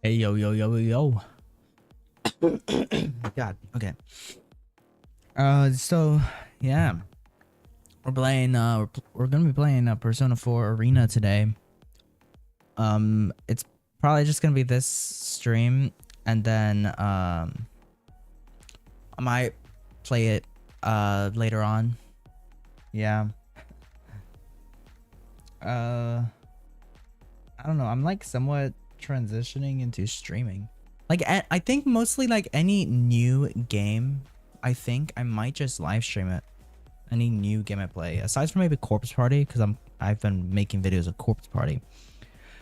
Hey yo yo yo yo. God. Okay. So yeah, we're playing. We're gonna be playing Persona 4 Arena today. It's probably just gonna be this stream, and then I might play it later on. Yeah. I don't know. I'm like somewhat transitioning into streaming. Like I think mostly like any new game, I think I might just live stream it. Any new game I play, aside from maybe Corpse Party, because I've been making videos of Corpse Party.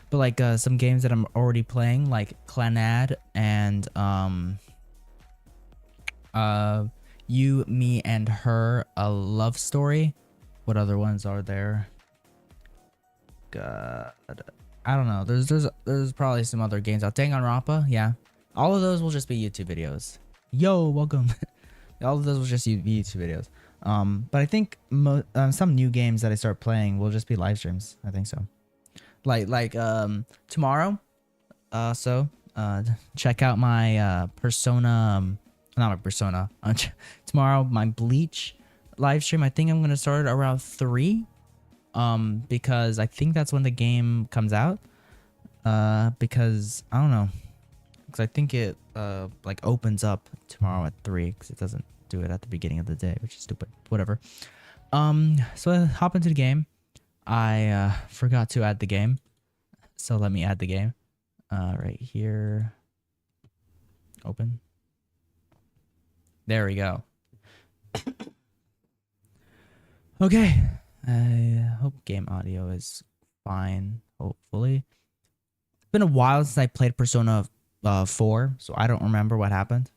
But like some games that I'm already playing, like Clannad and You, Me, and Her, A Love Story. What other ones are there? God, I don't know. There's probably some other games out. Danganronpa, yeah. All of those will just be YouTube videos. Yo, welcome. All of those will just be YouTube videos. But I think some new games that I start playing will just be live streams. I think so. Like tomorrow. Check out my Persona. Not my Persona. Tomorrow my Bleach live stream. I think I'm gonna start around 3. Because I think that's when the game comes out. Because I don't know. Because I think it like opens up tomorrow at 3. Because it doesn't do it at the beginning of the day, which is stupid. Whatever. So I hop into the game. I forgot to add the game, so let me add the game. Right here. Open. There we go. Okay. I hope game audio is fine, hopefully. It's been a while since I played Persona 4, so I don't remember what happened.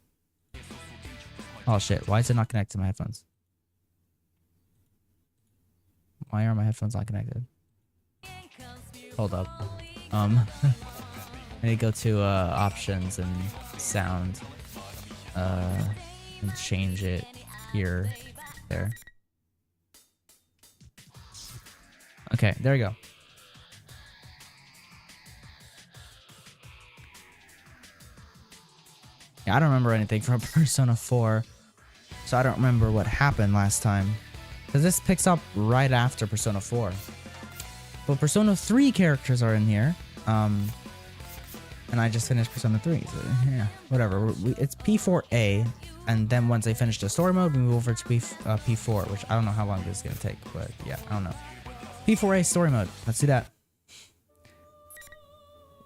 Oh shit, why is it not connected to my headphones? Why are my headphones not connected? Hold up. I need to go to options and sound and change it here. There. Okay, there we go. Yeah, I don't remember anything from Persona 4, so I don't remember what happened last time. Because this picks up right after Persona 4. But Persona 3 characters are in here. And I just finished Persona 3, so yeah, whatever. It's P4A, and then once I finish the story mode, we move over to P4, which I don't know how long this is going to take, but yeah, I don't know. P4A story mode. Let's do that.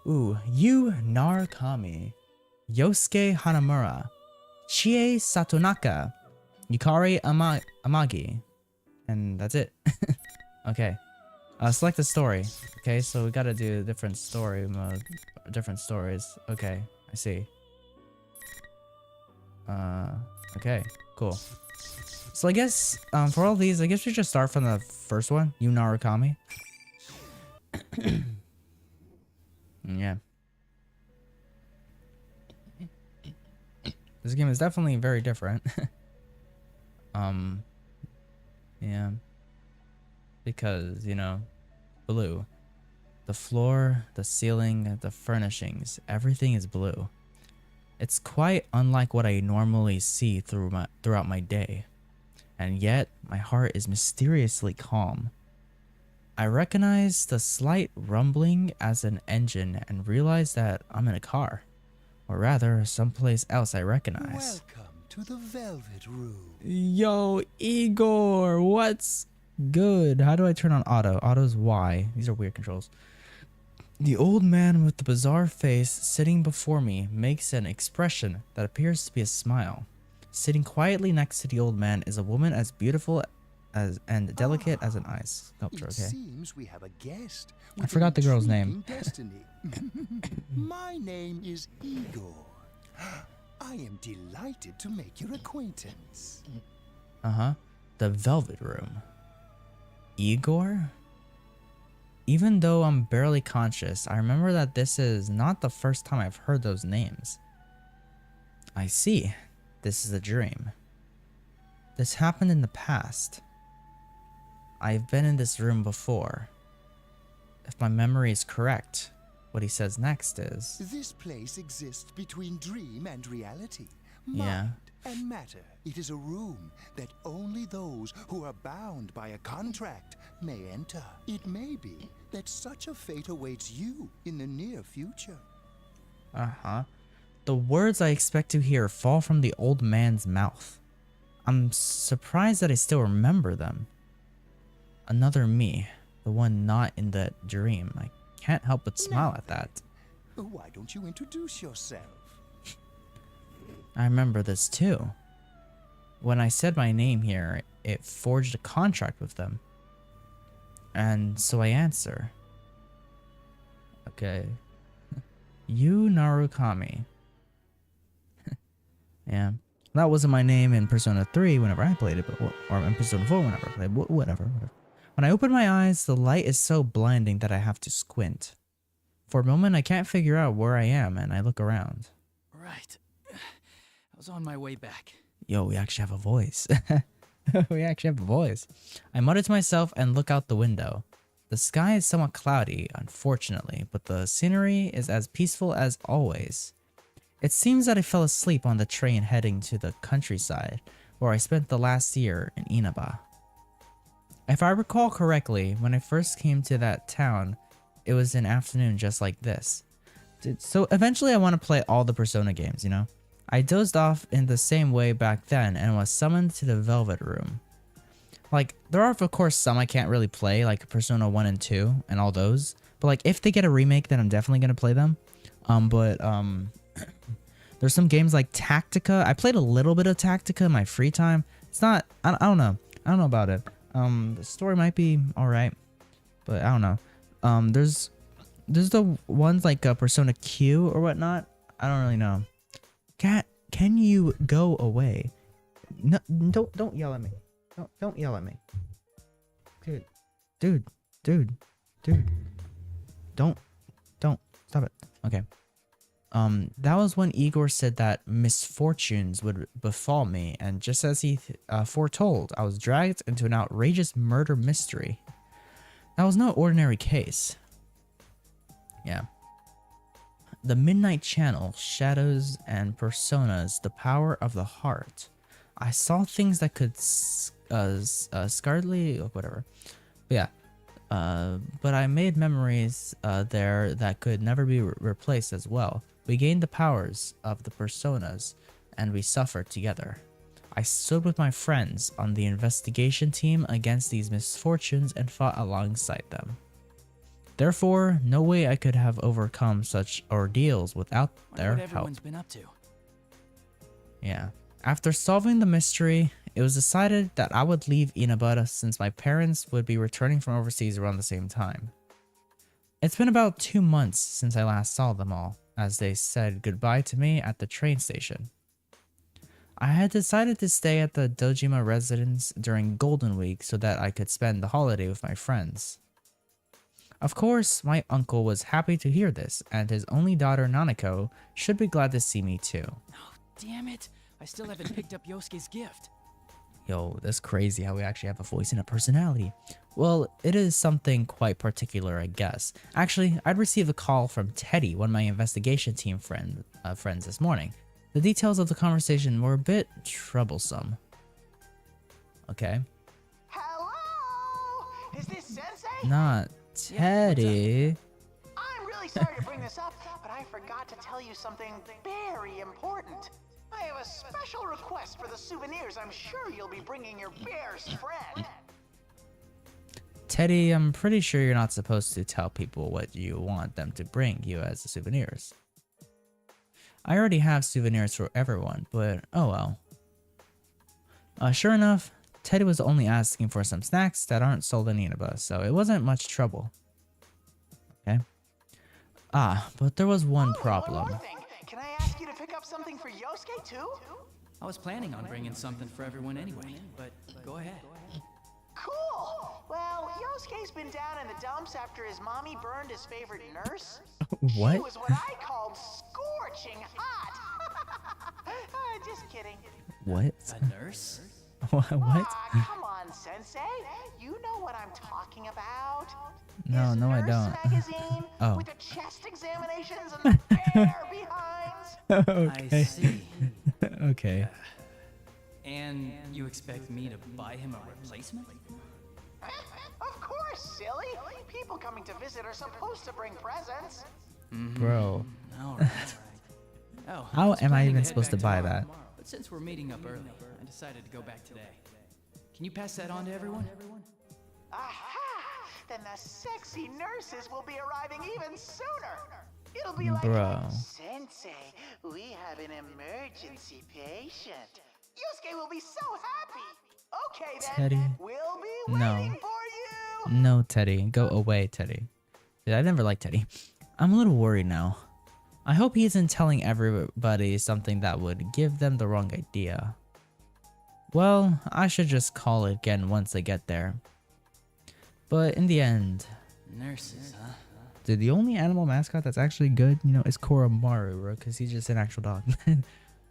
Ooh, Yu Narukami, Yosuke Hanamura, Chie Satonaka, Yukari Amagi, and that's it. Okay. Select the story. Okay, so we gotta do different story mode, different stories. Okay, I see. Okay, cool. So I guess for all these, I guess we just start from the first one, Yu Narukami. Yeah. This game is definitely very different. Yeah. Because, you know, blue. The floor, the ceiling, the furnishings, everything is blue. It's quite unlike what I normally see throughout my day. And yet, my heart is mysteriously calm. I recognize the slight rumbling as an engine and realize that I'm in a car. Or rather, someplace else I recognize. Welcome to the Velvet Room. Yo, Igor, what's good? How do I turn on auto? Auto's Y. These are weird controls. The old man with the bizarre face sitting before me makes an expression that appears to be a smile. Sitting quietly next to the old man is a woman as beautiful as and delicate as an ice sculpture. It Okay. seems we have a guest. I forgot the girl's name. Destiny. My name is Igor. I am delighted to make your acquaintance. Uh-huh. The Velvet Room. Igor? Even though I'm barely conscious, I remember that this is not the first time I've heard those names. I see. This is a dream. This happened in the past. I've been in this room before. If my memory is correct, what he says next is... This place exists between dream and reality. Yeah. Mind and matter. It is a room that only those who are bound by a contract may enter. It may be that such a fate awaits you in the near future. Uh-huh. The words I expect to hear fall from the old man's mouth. I'm surprised that I still remember them. Another me, the one not in that dream. I can't help but smile at that. Why don't you introduce yourself? I remember this too. When I said my name here, it forged a contract with them. And so I answer. Okay. Yu Narukami. Yeah. That wasn't my name in Persona 3 whenever I played it, or in Persona 4 whenever I played it. Whatever. When I open my eyes, the light is so blinding that I have to squint. For a moment, I can't figure out where I am, and I look around. Right. I was on my way back. Yo, we actually have a voice. We actually have a voice. I mutter to myself and look out the window. The sky is somewhat cloudy, unfortunately, but the scenery is as peaceful as always. It seems that I fell asleep on the train heading to the countryside, where I spent the last year in Inaba. If I recall correctly, when I first came to that town, it was an afternoon just like this. So eventually I want to play all the Persona games, you know? I dozed off in the same way back then and was summoned to the Velvet Room. Like, there are of course some I can't really play, like Persona 1 and 2 and all those. But like, if they get a remake, then I'm definitely going to play them. There's some games like Tactica. I played a little bit of Tactica in my free time. It's not, I don't know. I don't know about it. The story might be alright, but I don't know. There's the ones like Persona Q or whatnot. I don't really know. Can you go away? No, don't yell at me. Don't yell at me. Dude. Don't stop it. Okay. That was when Igor said that misfortunes would befall me, and just as he foretold, I was dragged into an outrageous murder mystery. That was no ordinary case. Yeah. The Midnight Channel, Shadows and Personas, the Power of the Heart. I saw things that could scarcely, whatever. But yeah. But I made memories there that could never be replaced as well. We gained the powers of the Personas, and we suffered together. I stood with my friends on the investigation team against these misfortunes and fought alongside them. Therefore, no way I could have overcome such ordeals without their help. Everyone's been up to. Yeah. After solving the mystery, it was decided that I would leave Inaba since my parents would be returning from overseas around the same time. It's been about 2 months since I last saw them all, as they said goodbye to me at the train station. I had decided to stay at the Dojima residence during Golden Week so that I could spend the holiday with my friends. Of course, my uncle was happy to hear this, and his only daughter Nanako should be glad to see me too. Oh, damn it. I still haven't picked up Yosuke's gift. Yo, that's crazy how we actually have a voice and a personality. Well, it is something quite particular, I guess. Actually, I'd received a call from Teddy, one of my investigation team friends this morning. The details of the conversation were a bit troublesome. Okay. Hello? Is this Sensei? Not Teddy. I'm really sorry to bring this up, but I forgot to tell you something very important. I have a special request for the souvenirs I'm sure you'll be bringing your bear's friend. Teddy, I'm pretty sure you're not supposed to tell people what you want them to bring you as souvenirs. I already have souvenirs for everyone, but oh well. Sure enough, Teddy was only asking for some snacks that aren't sold in Inaba, so it wasn't much trouble. Okay. But there was one problem. One more thing. Can I ask you to pick up something for Yosuke too? I was planning on bringing something for everyone anyway, but go ahead. Cool! Well, Yosuke's been down in the dumps after his mommy burned his favorite nurse. What? She was what I called scorching hot. Just kidding. What? A nurse? What? Come on, Sensei. You know what I'm talking about. No, is no, I Nurse don't. Magazine Oh. with the chest examinations and the bear behinds. I see. Okay. And you expect me to buy him a replacement? Of course, silly. People coming to visit are supposed to bring presents. Bro. All right. Oh, How was am I planning even head supposed to back buy tomorrow, that? But since we're meeting up early, I decided to go back today. Can you pass that on to everyone? Aha! Then the sexy nurses will be arriving even sooner. It'll be like, Bro. Sensei, we have an emergency patient. Yusuke will be so happy. Okay then, Teddy. we'll be No. waiting for you. No, Teddy. Go away, Teddy. Dude, I never liked Teddy. I'm a little worried now. I hope he isn't telling everybody something that would give them the wrong idea. Well, I should just call it again once they get there. But in the end, Nurses, huh? dude, the only animal mascot that's actually good, you know, is Koromaru, bro, because he's just an actual dog.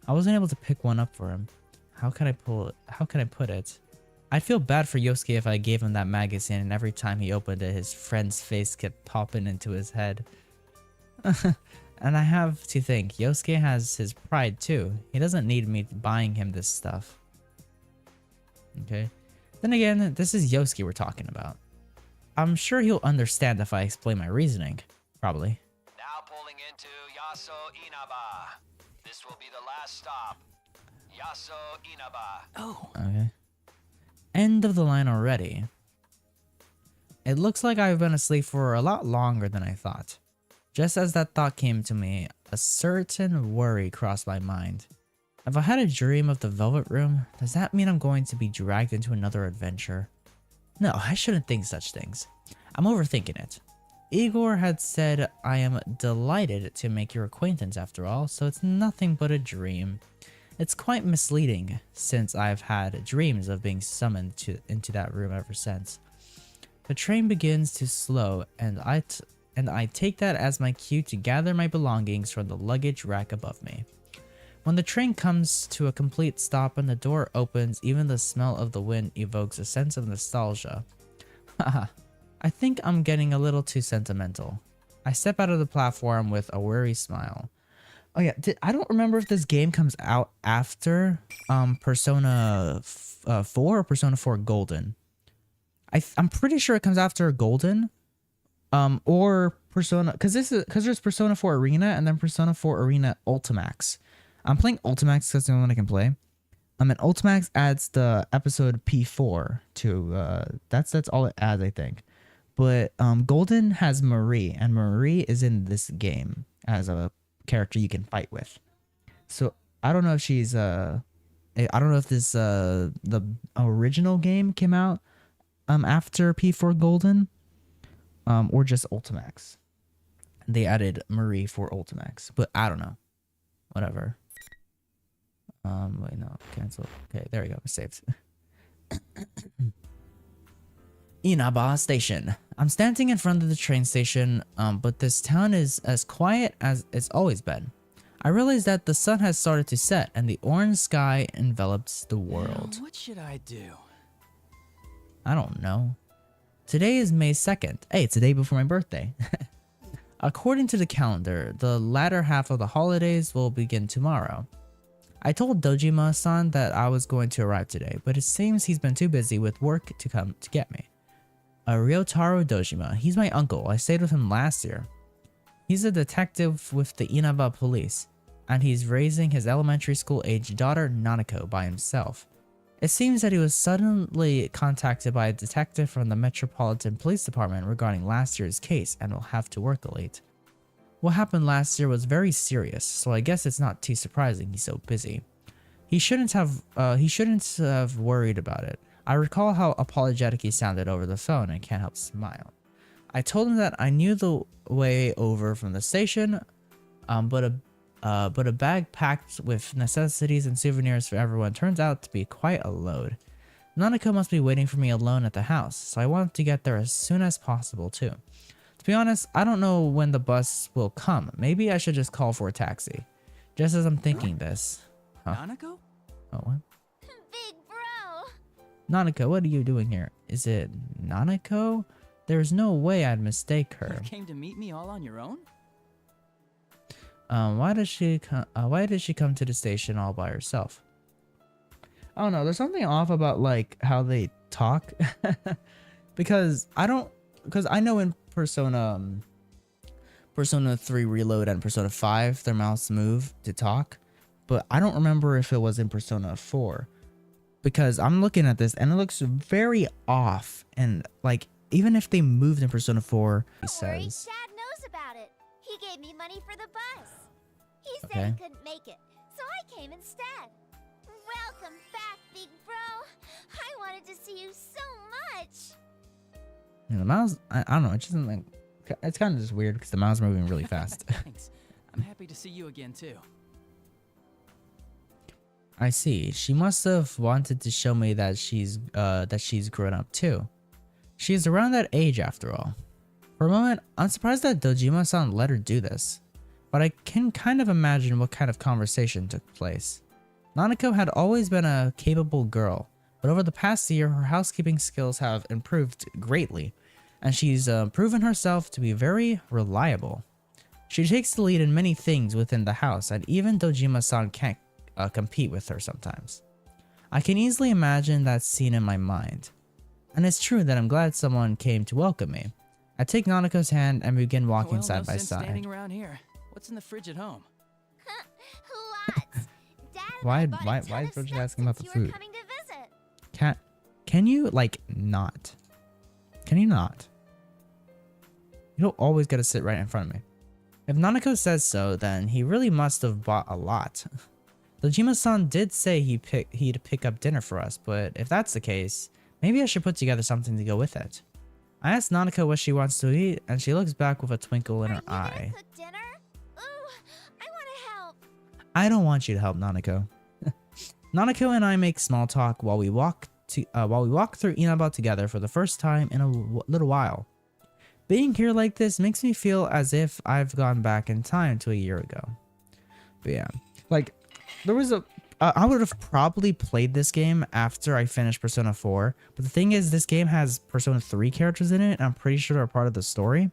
I wasn't able to pick one up for him. How can I put it? I'd feel bad for Yosuke if I gave him that magazine and every time he opened it, his friend's face kept popping into his head. And I have to think, Yosuke has his pride too. He doesn't need me buying him this stuff. Okay. Then again, this is Yosuke we're talking about. I'm sure he'll understand if I explain my reasoning. Probably. Now pulling into Yaso Inaba. This will be the last stop. Yaso Inaba. Oh, Okay. End of the line already. It looks like I've been asleep for a lot longer than I thought. Just as that thought came to me, a certain worry crossed my mind. If I had a dream of the Velvet Room, does that mean I'm going to be dragged into another adventure? No, I shouldn't think such things. I'm overthinking it. Igor had said I am delighted to make your acquaintance after all, so it's nothing but a dream. It's quite misleading, since I've had dreams of being summoned into that room ever since. The train begins to slow, and I take that as my cue to gather my belongings from the luggage rack above me. When the train comes to a complete stop and the door opens, even the smell of the wind evokes a sense of nostalgia. Haha, I think I'm getting a little too sentimental. I step out of the platform with a weary smile. Oh yeah, I don't remember if this game comes out after Persona 4 or Persona 4 Golden. I'm pretty sure it comes after Golden. Or Persona, because there's Persona 4 Arena and then Persona 4 Arena Ultimax. I'm playing Ultimax because that's the only one I can play. And Ultimax adds the episode P4 to that's all it adds, I think. But Golden has Marie, and Marie is in this game as a character you can fight with. So I don't know if she's I don't know if this the original game came out after P4 Golden. Or just Ultimax. They added Marie for Ultimax, but I don't know. Whatever. Wait, no, cancel. Okay, there we go. Saved. Inaba Station. I'm standing in front of the train station, but this town is as quiet as it's always been. I realize that the sun has started to set and the orange sky envelops the world. what should I do? I don't know. Today is May 2nd. Hey, it's the day before my birthday. According to the calendar, the latter half of the holidays will begin tomorrow. I told Dojima-san that I was going to arrive today, but it seems he's been too busy with work to come to get me. Ryotaro Dojima, he's my uncle. I stayed with him last year. He's a detective with the Inaba police, and he's raising his elementary school-aged daughter Nanako by himself. It seems that he was suddenly contacted by a detective from the Metropolitan Police Department regarding last year's case and will have to work late. What happened last year was very serious, so I guess it's not too surprising he's so busy. He shouldn't have worried about it. I recall how apologetic he sounded over the phone and can't help smile. I told him that I knew the way over from the station, but a bag packed with necessities and souvenirs for everyone turns out to be quite a load. Nanako must be waiting for me alone at the house, so I wanted to get there as soon as possible too. To be honest, I don't know when the bus will come. Maybe I should just call for a taxi. Just as I'm thinking this. Huh? Nanako? Oh, what? Big bro! Nanako, what are you doing here? Is it Nanako? There's no way I'd mistake You her. came to meet me all on your own? Why did she come to the station all by herself? I don't know. There's something off about like how they talk, because I know in Persona 3 Reload and Persona 5 their mouths move to talk, but I don't remember if it was in Persona 4, because I'm looking at this and it looks very off, and like even if they moved in Persona 4, he Don't worry, says. Dad knows about it. He gave me money for the bus. He said Okay. he couldn't make it, so I came instead. Welcome back, big bro. I wanted to see you so much. You know, the mouse, I don't know, it just like, it's kind of just weird because the mouse is moving really fast. Thanks. I'm happy to see you again too. I see. She must have wanted to show me that she's grown up too. She's around that age after all. For a moment, I'm surprised that Dojima-san let her do this, but I can kind of imagine what kind of conversation took place. Nanako had always been a capable girl, but over the past year, her housekeeping skills have improved greatly, and she's proven herself to be very reliable. She takes the lead in many things within the house, and even Dojima-san can't compete with her sometimes. I can easily imagine that scene in my mind. And it's true that I'm glad someone came to welcome me. I take Nanako's hand and begin walking Well, side no by sense side. standing around here. What's in the fridge at home? Lots. Dad and Why- I bought a why- ton why of is George stuff asking about since the you were food? coming to visit. Can you like not? Can you not? You don't always gotta sit right in front of me. If Nanako says so, then he really must have bought a lot. Dojima-san did say he'd pick up dinner for us, but if that's the case, maybe I should put together something to go with it. I asked Nanako what she wants to eat, and she looks back with a twinkle in Are her you gonna eye. cook dinner? Ooh, I want to help. I don't want you to help, Nanako. Nanako and I make small talk while we walk through Inaba together for the first time in a little while. Being here like this makes me feel as if I've gone back in time to a year ago. But yeah, like there was I would have probably played this game after I finished Persona 4, but the thing is, this game has Persona 3 characters in it, and I'm pretty sure they're part of the story.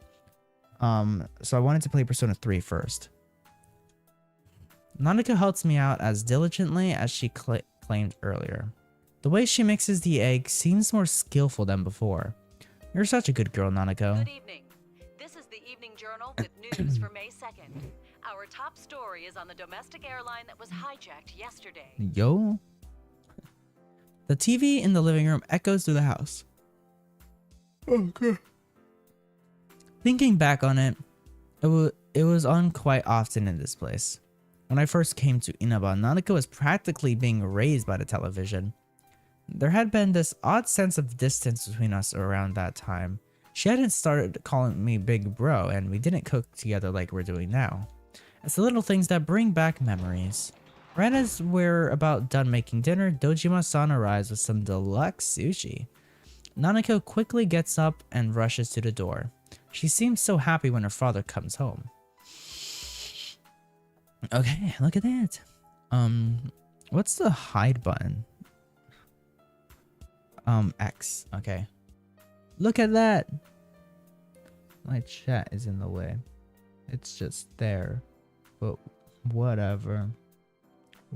So I wanted to play Persona 3 first. Nanako helps me out as diligently as she claimed earlier. The way she mixes the egg seems more skillful than before. You're such a good girl, Nanako. Good evening. This is the Evening Journal with news for May 2nd. Our top story is on the domestic airline that was hijacked yesterday. Yo. The TV in the living room echoes through the house. Okay. Thinking back on it, it was on quite often in this place. When I first came to Inaba, Nanako was practically being raised by the television. There had been this odd sense of distance between us around that time. She hadn't started calling me big bro, and we didn't cook together like we're doing now. It's the little things that bring back memories. Right as we're about done making dinner, Dojima-san arrives with some deluxe sushi. Nanako quickly gets up and rushes to the door. She seems so happy when her father comes home. Okay, look at that. What's the hide button? X. Okay. Look at that. My chat is in the way. It's just there. But whatever.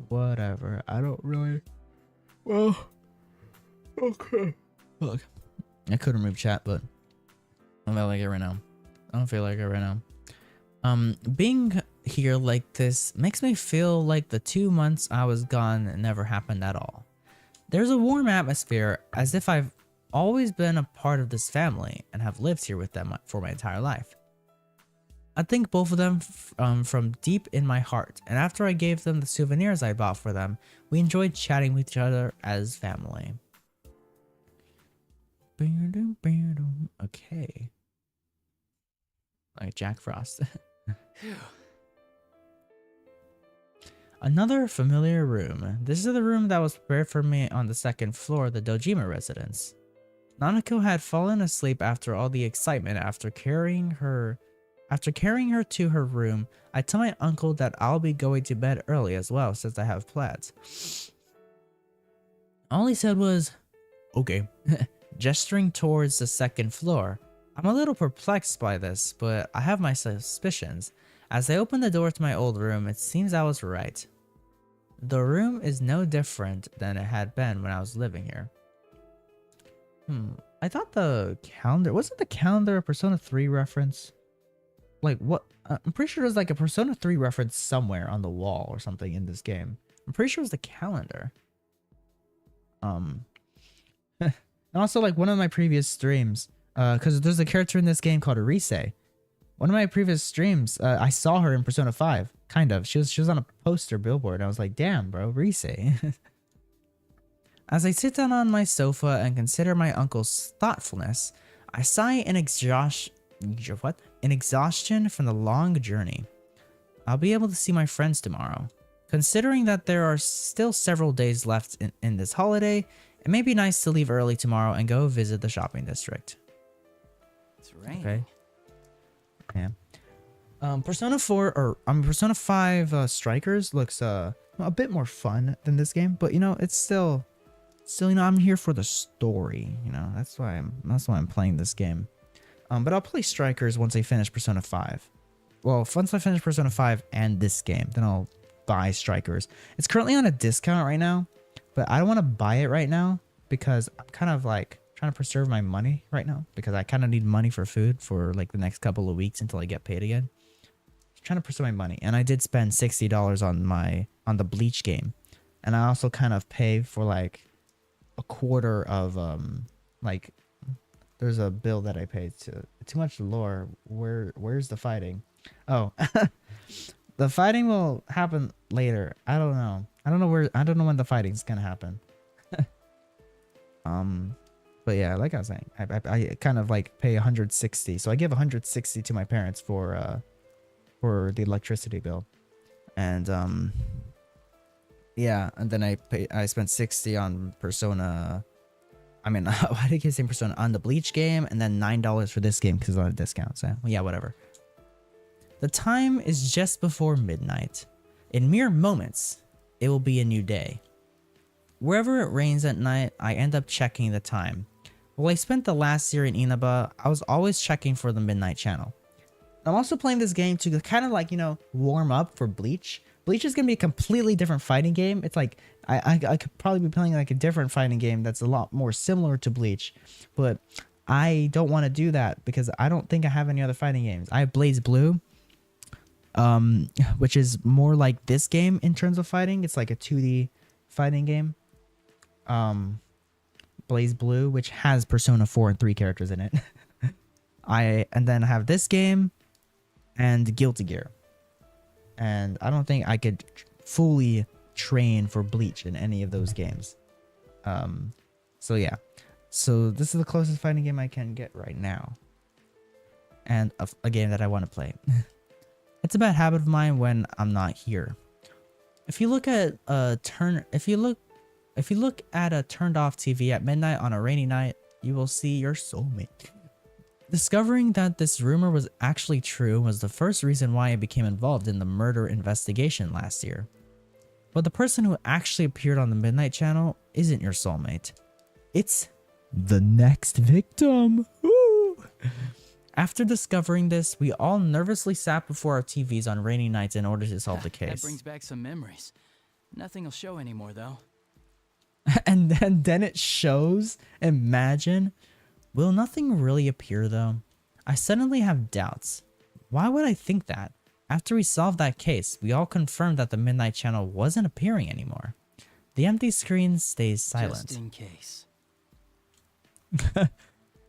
Whatever. I don't really. Well. Okay. Look. I could remove chat, but I don't feel like it right now. I don't feel like it right now. Being here like this makes me feel like the 2 months I was gone never happened at all. There's a warm atmosphere, as if I've always been a part of this family and have lived here with them for my entire life. I thank both of them from deep in my heart, and after I gave them the souvenirs I bought for them, we enjoyed chatting with each other as family. Okay. Like Jack Frost. Another familiar room. This is the room that was prepared for me on the second floor of the Dojima residence. Nanako had fallen asleep after all the excitement. After carrying her to her room, I tell my uncle that I'll be going to bed early as well since I have plans. All he said was, okay, gesturing towards the second floor. I'm a little perplexed by this, but I have my suspicions. As I open the door to my old room, it seems I was right. The room is no different than it had been when I was living here. I thought the calendar... Wasn't the calendar a Persona 3 reference? Like, what? I'm pretty sure there's like a Persona 3 reference somewhere on the wall or something in this game. I'm pretty sure it was the calendar. And also, like, one of my previous streams... because there's a character in this game called Rise. One of my previous streams, I saw her in Persona 5. Kind of. She was on a poster billboard. I was like, damn, bro, Rise. As I sit down on my sofa and consider my uncle's thoughtfulness, I sigh in exhaustion from the long journey. I'll be able to see my friends tomorrow. Considering that there are still several days left in this holiday, it may be nice to leave early tomorrow and go visit the shopping district. It's raining. Okay. Yeah. Persona 5 Strikers looks a bit more fun than this game, but you know, it's still you know, I'm here for the story, you know. That's why I'm playing this game. But I'll play Strikers once I finish Persona 5. Well, once I finish Persona 5 and this game, then I'll buy Strikers. It's currently on a discount right now, but I don't want to buy it right now because I'm kind of like trying to preserve my money right now because I kind of need money for food for like the next couple of weeks until I get paid again. Trying to preserve my money, and I did spend $60 on the Bleach game, and I also kind of pay for like a quarter of like there's a bill that I paid to too much lore. Where's the fighting? Oh, the fighting will happen later. I don't know when the fighting's gonna happen. But yeah, like I was saying, I kind of like pay 160, so I give 160 to my parents for the electricity bill, and yeah, and then I spent 60 on Persona. I mean, why did I keep saying Persona? On the Bleach game, and then $9 for this game because it's on a discount. So well, yeah, whatever. The time is just before midnight. In mere moments, it will be a new day. Wherever it rains at night, I end up checking the time. While I spent the last year in Inaba, I was always checking for the midnight channel. I'm also playing this game to kind of like, you know, warm up for Bleach. Bleach is going to be a completely different fighting game. It's like, I could probably be playing like a different fighting game that's a lot more similar to Bleach. But I don't want to do that because I don't think I have any other fighting games. I have Blaze Blue, which is more like this game in terms of fighting. It's like a 2D fighting game. Blaze Blue, which has Persona 4 and 3 characters in it. And then I have this game and Guilty Gear. And I don't think I could fully train for Bleach in any of those games. So yeah. So this is the closest fighting game I can get right now. And a game that I want to play. It's a bad habit of mine when I'm not here. If you look at a turned off TV at midnight on a rainy night, you will see your soulmate. Discovering that this rumor was actually true was the first reason why I became involved in the murder investigation last year. But the person who actually appeared on the Midnight Channel isn't your soulmate. It's the next victim. Woo! After discovering this, we all nervously sat before our TVs on rainy nights in order to solve the case. That brings back some memories. Nothing will show anymore, though. and then it shows. Imagine. Will nothing really appear though? I suddenly have doubts. Why would I think that? After we solved that case, we all confirmed that the Midnight Channel wasn't appearing anymore. The empty screen stays silent. Just in case.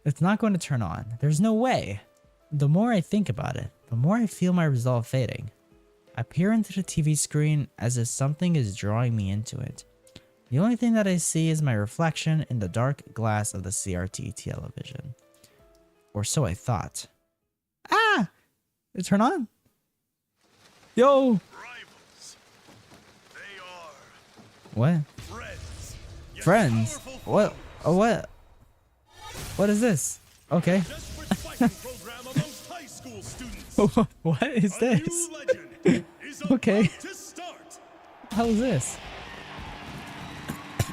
It's not going to turn on. There's no way. The more I think about it, the more I feel my resolve fading. I peer into the TV screen as if something is drawing me into it. The only thing that I see is my reflection in the dark glass of the CRT television. Or so I thought. Ah! It turned on? Yo! Rivals. They are What? friends. Your Friends? powerful What? Oh, what? What is this? Okay. desperate fighting program amongst high school students. What is A this? new legend is about Okay. to start. How is this?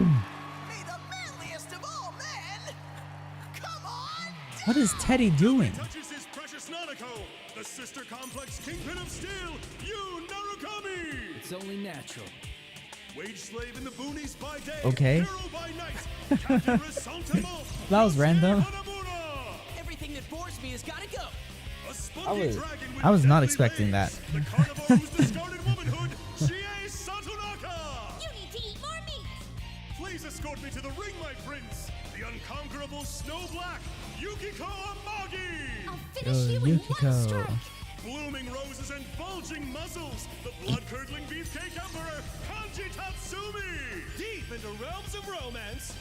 May the manliest of all men, come on What is Teddy doing? Touches his precious Nanako, the sister complex Kingpin of Steel, Yu Narukami! It's only natural. Wage slave in the boonies by day, Okay. hero by night, Captain Resentiment, That was random. Hanamura! Everything that bores me has got to go. A spunky dragon with I was not deadly expecting blades, that. The carnivore whose discarded womanhood, Chie Satonaka! You need to eat more meat! Please escort me to the ring, my prince! The unconquerable Snow Black, Yukiko Amagi! I'll finish you in Yukiko. one strike! Blooming roses and bulging muscles, the blood-curdling beefcake emperor, Kanji Tatsumi! Deep into realms of romance,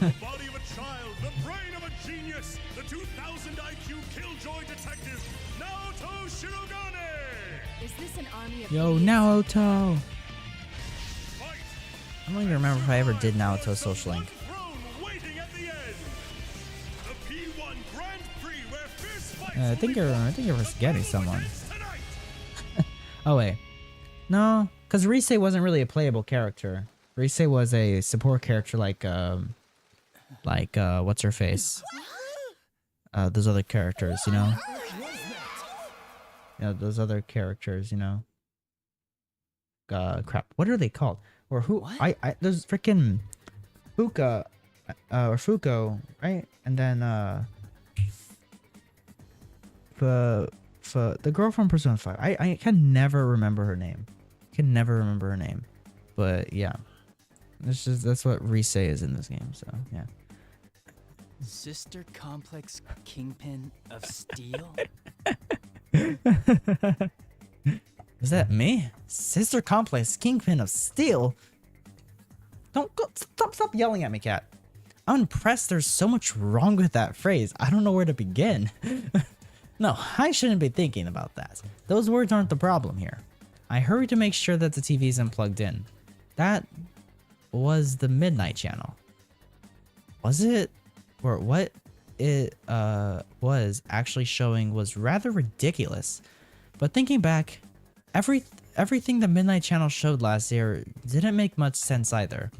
the body of a child, the brain of a genius, the 2000 IQ killjoy detective, Naoto Shirogane! Is this an army of Yo, idiots? Naoto. Fight! I don't even remember if I ever did Naoto Social Link. Throne waiting at the end. The P1 Grand Prix where fierce fights I think you're forgetting someone. begins tonight. Oh wait, no, because Rise wasn't really a playable character. Rise was a support character, like what's her face? Those other characters, you know. Yeah, those other characters, you know. Crap. What are they called? Or who? What? There's freaking Fuka, or Fuko, right? And then the girl from Persona 5. I can never remember her name. But yeah, that's what Rise is in this game. So yeah. Sister complex Kingpin of Steel? Is that me? Sister Complex Kingpin of Steel? Don't go. Stop yelling at me, cat. I'm impressed there's so much wrong with that phrase. I don't know where to begin. No, I shouldn't be thinking about that. Those words aren't the problem here. I hurried to make sure that the TV isn't plugged in. That was the Midnight Channel. Was it? Or what it was actually showing was rather ridiculous. But thinking back, everything the Midnight Channel showed last year didn't make much sense either.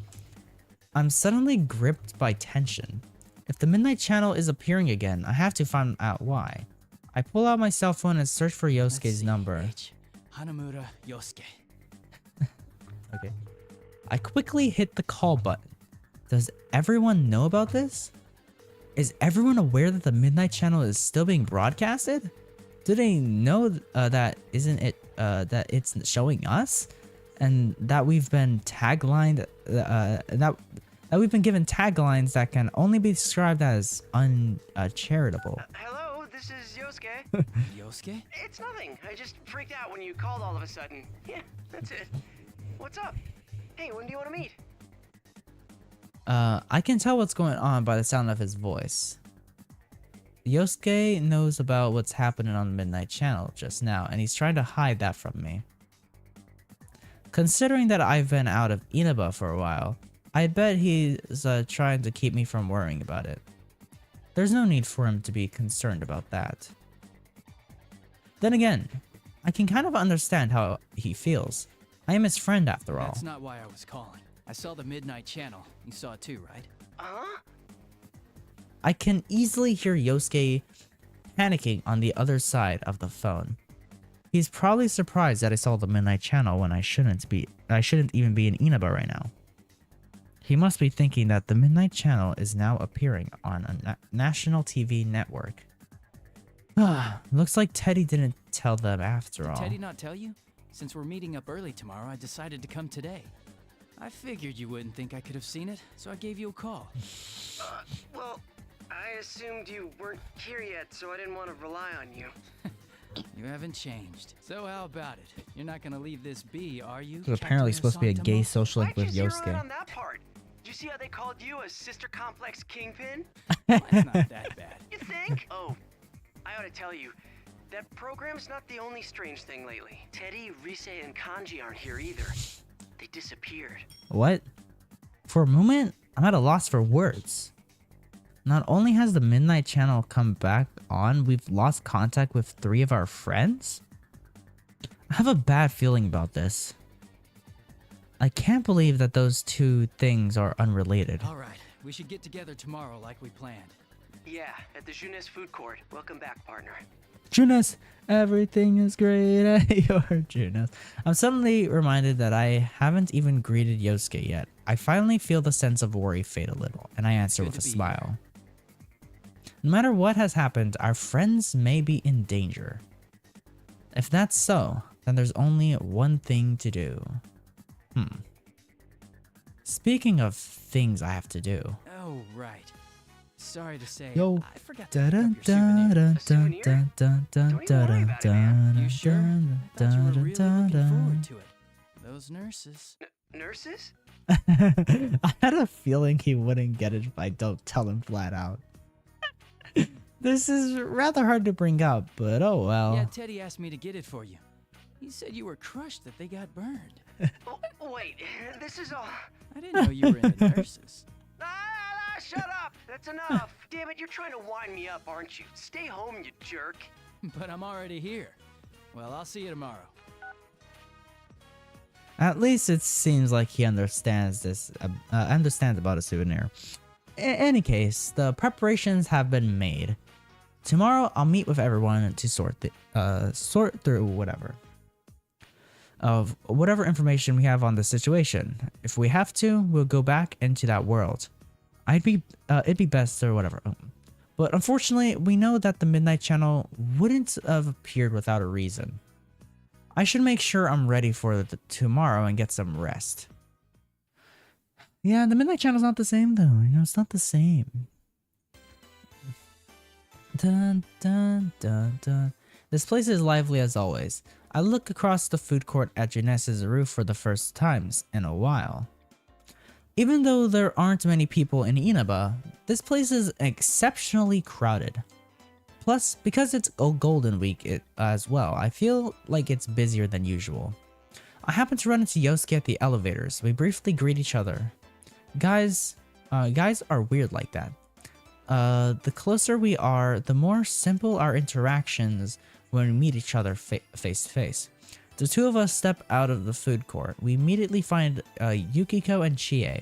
I'm suddenly gripped by tension. If the Midnight Channel is appearing again, I have to find out why. I pull out my cell phone and search for Yosuke's number. Hanamura Yosuke. Okay. I quickly hit the call button. Does everyone know about this? Is everyone aware that the Midnight Channel is still being broadcasted? Do they know that it's showing us, and that we've been taglined that we've been given taglines that can only be described as uncharitable? Hello, this is Yosuke. Yosuke? It's nothing. I just freaked out when you called all of a sudden. Yeah, that's it. What's up? Hey, when do you want to meet? I can tell what's going on by the sound of his voice. Yosuke knows about what's happening on the Midnight Channel just now, and he's trying to hide that from me. Considering that I've been out of Inaba for a while, I bet he's trying to keep me from worrying about it. There's no need for him to be concerned about that. Then again, I can kind of understand how he feels. I am his friend after all. That's not why I was calling. I saw the Midnight Channel. You saw it too, right? Huh? I can easily hear Yosuke panicking on the other side of the phone. He's probably surprised that I saw the Midnight Channel when I shouldn't even be in Inaba right now. He must be thinking that the Midnight Channel is now appearing on a national TV network. Looks like Teddy didn't tell them after all. Did Teddy not tell you? Since we're meeting up early tomorrow, I decided to come today. I figured you wouldn't think I could have seen it, so I gave you a call. Well, I assumed you weren't here yet, so I didn't want to rely on you. You haven't changed. So how about it? You're not gonna leave this be, are you? There's apparently Captain supposed to be a gay Resentiment? social link Why'd with you zero in Yosuke. on that part? Did you see how they called you a sister complex kingpin? It's not that bad. You think? Oh, I ought to tell you, that program's not the only strange thing lately. Teddy, Rise, and Kanji aren't here either. They disappeared. What? For a moment, I'm at a loss for words. Not only has the Midnight Channel come back on, we've lost contact with 3 of our friends? I have a bad feeling about this. I can't believe that those 2 things are unrelated. All right, we should get together tomorrow like we planned. Yeah, at the Jeunesse food court. Welcome back, partner. Junas, everything is great at your Junas. I'm suddenly reminded that I haven't even greeted Yosuke yet. I finally feel the sense of worry fade a little, and I answer Good with a to be smile. No matter what has happened, our friends may be in danger. If that's so, then there's only one thing to do. Speaking of things I have to do. Oh, right. Sorry to say, Yo. I forgot to pick up your souvenir. You sure? Thought you were really looking forward to it. Those nurses. Nurses? I had a feeling he wouldn't get it if I don't tell him flat out. This is rather hard to bring up, but oh well. Yeah, Teddy asked me to get it for you. He said you were crushed that they got burned. Oh, wait, this is all... I didn't know you were into nurses. Shut up! That's enough! Damn it, you're trying to wind me up, aren't you? Stay home, you jerk. But I'm already here. Well, I'll see you tomorrow. At least it seems like he understands this. Understands about a souvenir. In any case, the preparations have been made. Tomorrow, I'll meet with everyone to sort through whatever information we have on the situation. If we have to, we'll go back into that world. It'd be best or whatever. But unfortunately, we know that the Midnight Channel wouldn't have appeared without a reason. I should make sure I'm ready for tomorrow and get some rest. Yeah, the Midnight Channel's not the same though. You know, it's not the same. Dun, dun, dun, dun. This place is lively as always. I look across the food court at Jeunesse's roof for the first times in a while. Even though there aren't many people in Inaba, this place is exceptionally crowded. Plus, because it's Golden Week as well, I feel like it's busier than usual. I happen to run into Yosuke at the elevators. We briefly greet each other. Guys are weird like that. The closer we are, the more simple our interactions when we meet each other face to face. The two of us step out of the food court. We immediately find Yukiko and Chie.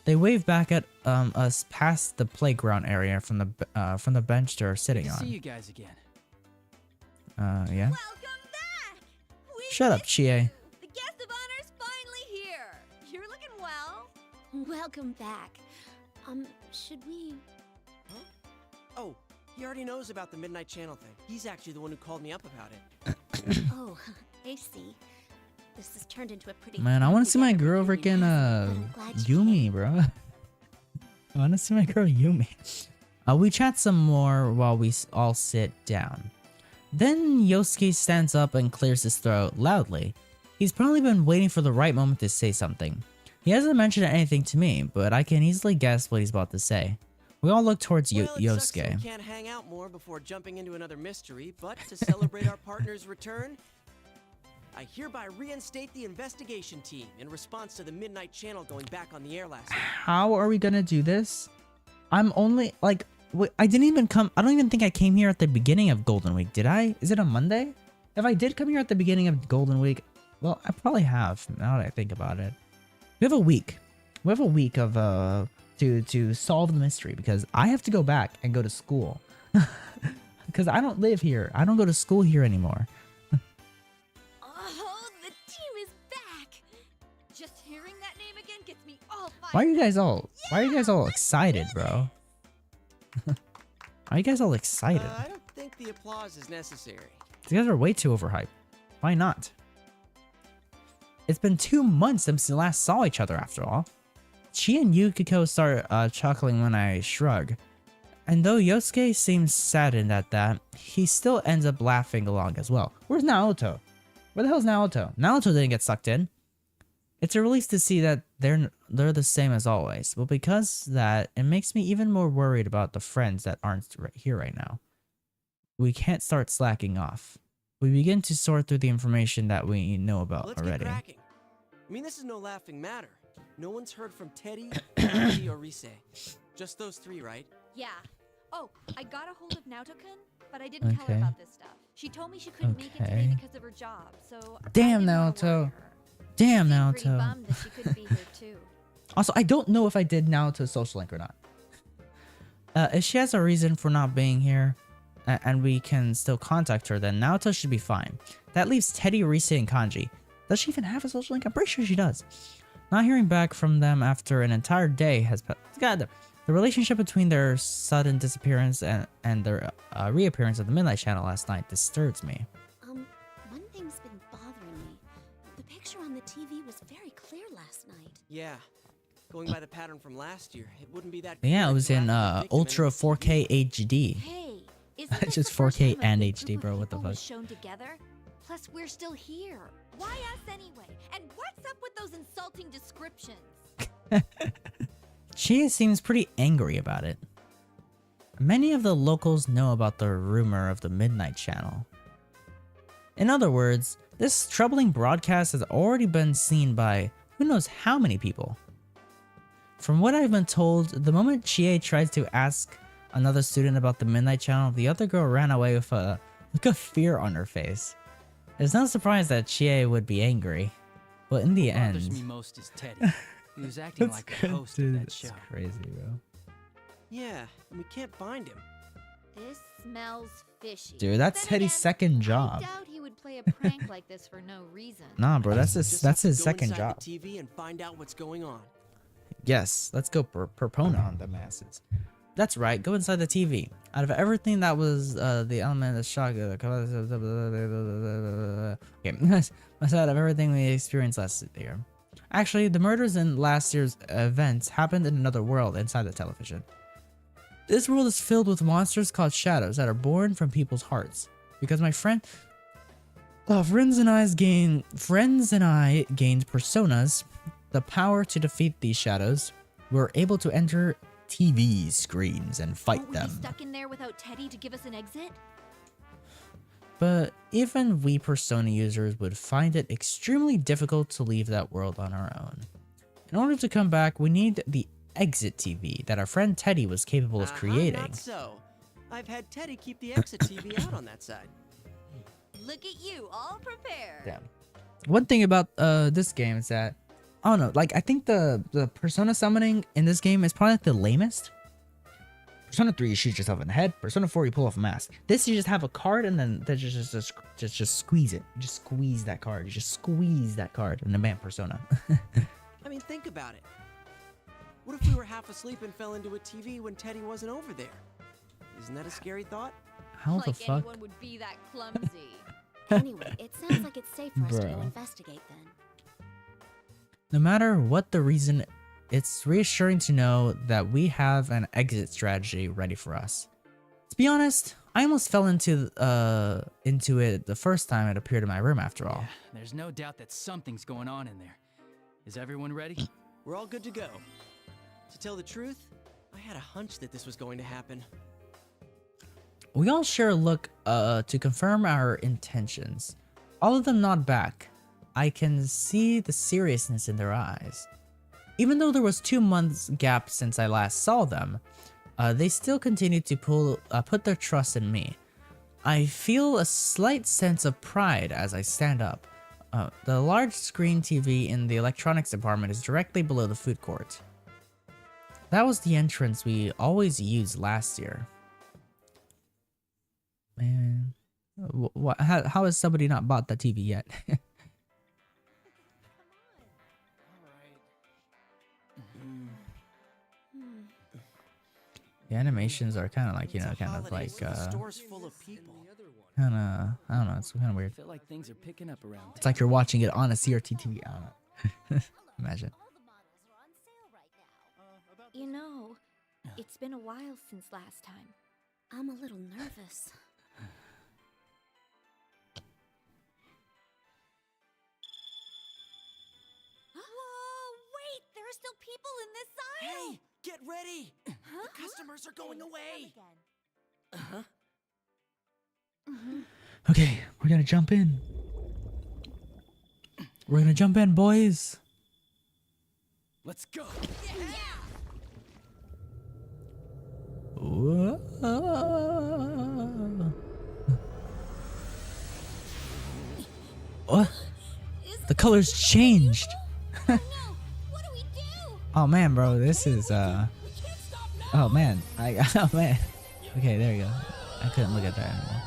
They wave back at us past the playground area from the bench they're sitting Good to on. see you guys again. Yeah. Welcome back! We Shut up, missed Chie. you. The guest of honor's finally here. You're looking well. Welcome back. Should we... Huh? Oh, he already knows about the Midnight Channel thing. He's actually the one who called me up about it. Oh, I see. This has turned into a pretty... Man, I want to see my girl freaking Yumi, bro. I want to see my girl Yumi. We chat some more while we all sit down. Then Yosuke stands up and clears his throat loudly. He's probably been waiting for the right moment to say something. He hasn't mentioned anything to me, but I can easily guess what he's about to say. We all look towards Well, it sucks that Yosuke. we can't hang out more before jumping into another mystery, but to celebrate our partner's return, I hereby reinstate the investigation team in response to the Midnight Channel going back on the air last night. How are we gonna do this? I'm only like, I didn't even come. I don't even think I came here at the beginning of Golden Week. Did I? Is it a Monday? If I did come here at the beginning of Golden Week, well, I probably have. Now that I think about it, we have a week. We have a week of to solve the mystery because I have to go back and go to school because I don't live here. I don't go to school here anymore. Oh, the team is back! Just hearing that name again gets me all fired. Why are you guys all excited, bro? Why are you guys all excited? I don't think the applause is necessary. You guys are way too overhyped. Why not? It's been 2 months since we last saw each other after all. Chi and Yukiko start chuckling when I shrug. And though Yosuke seems saddened at that, he still ends up laughing along as well. Where's Naoto? Where the hell's Naoto? Naoto didn't get sucked in. It's a relief to see that they're the same as always, but because that, it makes me even more worried about the friends that aren't here right now. We can't start slacking off. We begin to sort through the information that we know about Let's already. get cracking. I mean, this is no laughing matter. No one's heard from Teddy, Naoki, or Rise. Just those three, right? Yeah. Oh, I got a hold of Naoto-kun, but I didn't tell her Okay. about this stuff. She told me she couldn't make it today Okay. because of her job, so Damn, I didn't wanna worry Naoto. her. Damn, She seemed pretty Naoto. bummed that she couldn't be here too. Also, I don't know if I did Naoto's social link or not. If she has a reason for not being here, and we can still contact her, then Naoto should be fine. That leaves Teddy, Rise, and Kanji. Does she even have a social link? I'm pretty sure she does. Not hearing back from them after an entire day has passed. God, the relationship between their sudden disappearance and their reappearance at the Midnight Channel last night disturbs me. One thing's been bothering me. The picture on the TV was very clear last night. Yeah. Going by the pattern from last year, it wouldn't be that. Yeah, it clear was to in have the Ultra victim 4K HD. Hey, isn't It's this just the first 4K time a and big HD, group of bro, what the people was fuck? shown together? Plus, we're still here. Why us anyway? And what's up with those insulting descriptions? She seems pretty angry about it. Many of the locals know about the rumor of the Midnight Channel. In other words, this troubling broadcast has already been seen by who knows how many people. From what I've been told, the moment Chie tried to ask another student about the Midnight Channel, the other girl ran away with a look of fear on her face. It's no surprise that Chie would be angry, but in the What bothers end... me most is Teddy. He was acting like the host of that That's show. crazy, bro. Yeah, and we can't find him. This smells fishy. Dude, that's Then Teddy's again, second I job. doubt he would play a prank like this for no reason. Nah, bro, that's Just his have to go second inside job. the TV and find out what's going on. Yes, let's go Perpona on the masses. That's right, go inside the TV. Out of everything that was the element of shock, okay, out of everything we experienced last year. Actually, the murders in last year's events happened in another world inside the television. This world is filled with monsters called shadows that are born from people's hearts. Because my friends and I gained personas, the power to defeat these shadows. We're able to enter TV screens and fight Won't we them. be stuck in there without Teddy to give us an exit? But even we Persona users would find it extremely difficult to leave that world on our own. In order to come back, we need the exit TV that our friend Teddy was capable of creating. Not so. I've had Teddy keep the exit TV out on that side. Look at you, all prepared. Yeah. One thing about this game is that, I don't know, like I think the Persona summoning in this game is probably like the lamest. Persona 3, you shoot yourself in the head. Persona 4, you pull off a mask. This, you just have a card and then just squeeze it. You just squeeze that card. You just squeeze that card and then bam, Persona. I mean, think about it. What if we were half asleep and fell into a TV when Teddy wasn't over there? Isn't that a scary thought? How like the fuck? anyone would be that clumsy. Anyway, it sounds like it's safe for us to go Bro. investigate then. No matter what the reason, it's reassuring to know that we have an exit strategy ready for us. To be honest, I almost fell into it the first time it appeared in my room after all. Yeah, there's no doubt that something's going on in there. Is everyone ready? We're all good to go. To tell the truth, I had a hunch that this was going to happen. We all share a look to confirm our intentions. All of them nod back. I can see the seriousness in their eyes. Even though there was 2 months gap since I last saw them, they still continue to put their trust in me. I feel a slight sense of pride as I stand up. The large screen TV in the electronics department is directly below the food court. That was the entrance we always used last year. Man, how has somebody not bought the TV yet? The animations are kind of like, you know, It's a kind of holiday, like, so the store's full of people. kind of, I don't know, it's kind of I weird. feel like things are picking up around. It's like you're watching it on a CRT TV. I don't know. Imagine. All the models are on sale right now. You know, it's been a while since last time. I'm a little nervous. Whoa, wait! There are still people in this aisle! Hey, get ready! The customers are going away! Okay, we're gonna jump in. We're gonna jump in, boys. Let's go. Whoa. What? The colors changed. No! What do we do? Oh man, bro, this is We can't stop now! Oh man, oh man. Okay, there you go. I couldn't look at that anymore.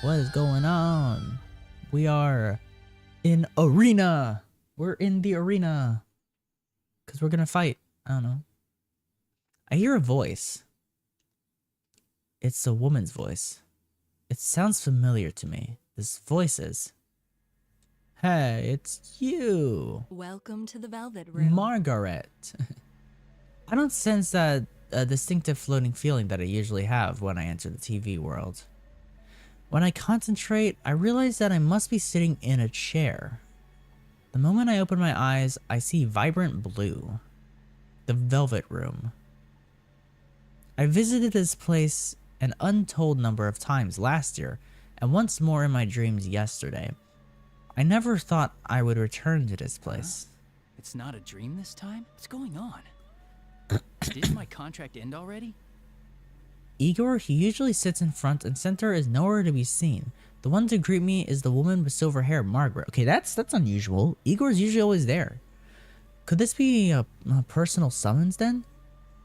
What is going on? We are in arena. We're in the arena. Cause we're gonna fight. I don't know. I hear a voice. It's a woman's voice. It sounds familiar to me. This voice is, hey, it's you. Welcome to the Velvet Room. Margaret. I don't sense that distinctive floating feeling that I usually have when I enter the TV world. When I concentrate, I realize that I must be sitting in a chair. The moment I open my eyes, I see vibrant blue. The Velvet Room. I visited this place an untold number of times last year, and once more in my dreams yesterday. I never thought I would return to this place. It's not a dream this time? What's going on? Didn't my contract end already? Igor, he usually sits in front and center is nowhere to be seen. The one to greet me is the woman with silver hair, Margaret. Okay, that's unusual. Igor's usually always there. Could this be a personal summons then?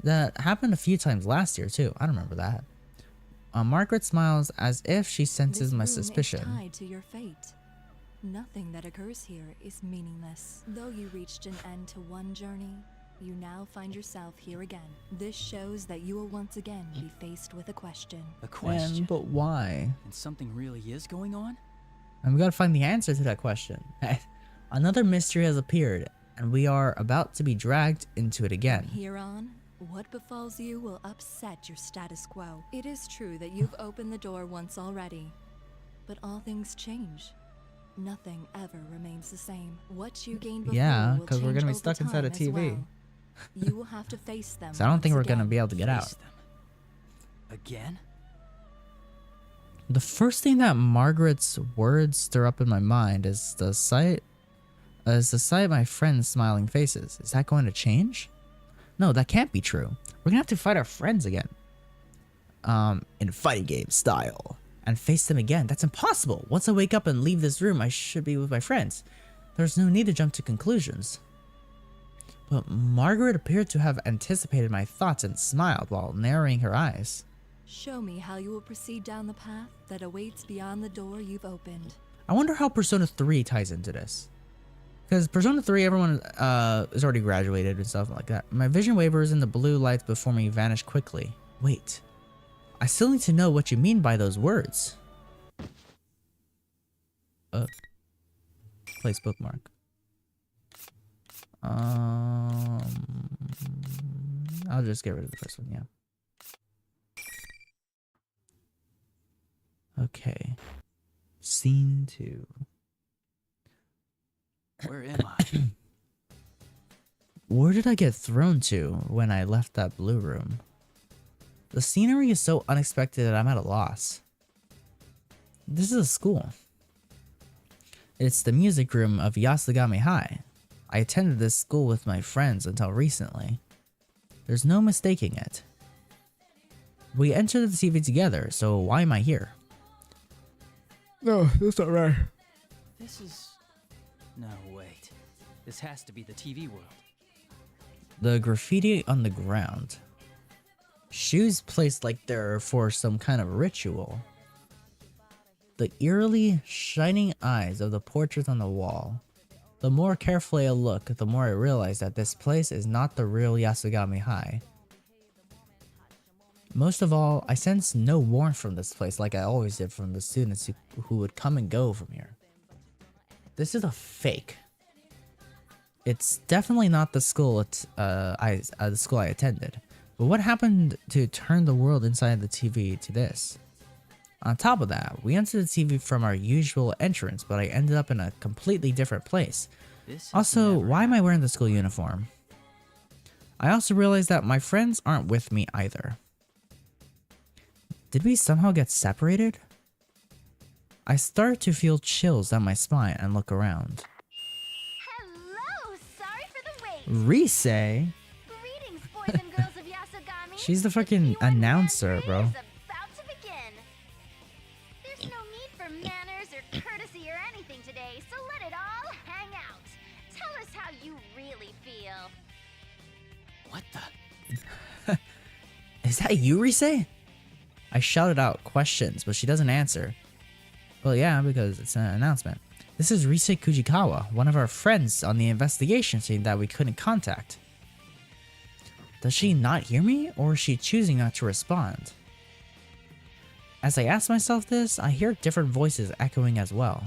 That happened a few times last year too. I don't remember that. Margaret smiles as if she senses my suspicion. This room is tied to your fate. Nothing that occurs here is meaningless. Though you reached an end to one journey, you now find yourself here again. This shows that you will once again be faced with a question. A question? But why? And something really is going on? And we gotta find the answer to that question. Another mystery has appeared, and we are about to be dragged into it again. From here on, what befalls you will upset your status quo. It is true that you've opened the door once already, but all things change. Nothing ever remains the same. What you gained before yeah, because we're gonna be stuck inside a TV. Well. You will have to face them. So I don't think we're once gonna again. be able to get out. Them. Again? The first thing that Margaret's words stir up in my mind is the sight of my friends' smiling faces. Is that going to change? No, that can't be true. We're gonna have to fight our friends again. In fighting game style. And face them again. That's impossible. Once I wake up and leave this room, I should be with my friends. There's no need to jump to conclusions. But Margaret appeared to have anticipated my thoughts and smiled while narrowing her eyes. Show me how you will proceed down the path that awaits beyond the door you've opened. I wonder how Persona 3 ties into this. Because Persona 3, everyone is already graduated and stuff like that. My vision wavers and the blue lights before me vanish quickly. Wait. I still need to know what you mean by those words. Place bookmark. I'll just get rid of the first one, yeah. Okay. Scene 2. Where am I? Where did I get thrown to when I left that blue room? The scenery is so unexpected that I'm at a loss. This is a school. It's the music room of Yasogami High. I attended this school with my friends until recently. There's no mistaking it. We entered the TV together, so why am I here? No, that's not right. This is... No, wait. This has to be the TV world. The graffiti on the ground. Shoes placed like they're for some kind of ritual. The eerily shining eyes of the portraits on the wall. The more carefully I look, the more I realize that this place is not the real Yasogami High. Most of all, I sense no warmth from this place like I always did from the students who would come and go from here. This is a fake. It's definitely not the school I attended. But what happened to turn the world inside the TV to this? On top of that, we entered the TV from our usual entrance, but I ended up in a completely different place. Also, why am I wearing the school uniform? I also realized that my friends aren't with me either. Did we somehow get separated? I start to feel chills down my spine and look around. Hello! Sorry for the wait. Rise? Greetings, boys and girls of Yasogami. She's the fucking announcer, bro. About to begin. There's no need for manners or courtesy or anything today, so let it all hang out. Tell us how you really feel. What the? Is that you, Rise? I shouted out questions, but she doesn't answer. Well, yeah, because it's an announcement. This is Rise Kujikawa, one of our friends on the investigation team that we couldn't contact. Does she not hear me, or is she choosing not to respond? As I ask myself this, I hear different voices echoing as well.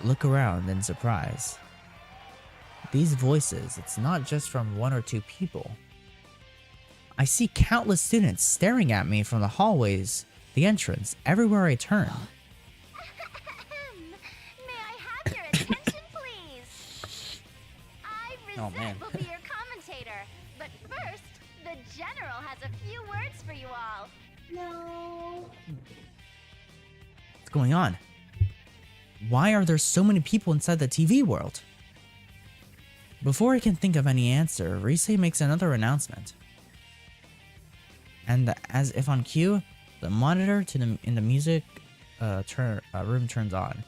Look around in surprise. These voices, it's not just from one or two people. I see countless students staring at me from the hallways, the entrance, everywhere I turn. May I have your attention, please? I, Rizette, will be your commentator. But first, the General has a few words for you all. No. What's going on? Why are there so many people inside the TV world? Before I can think of any answer, Rise makes another announcement. And as if on cue, the monitor in the music room turns on.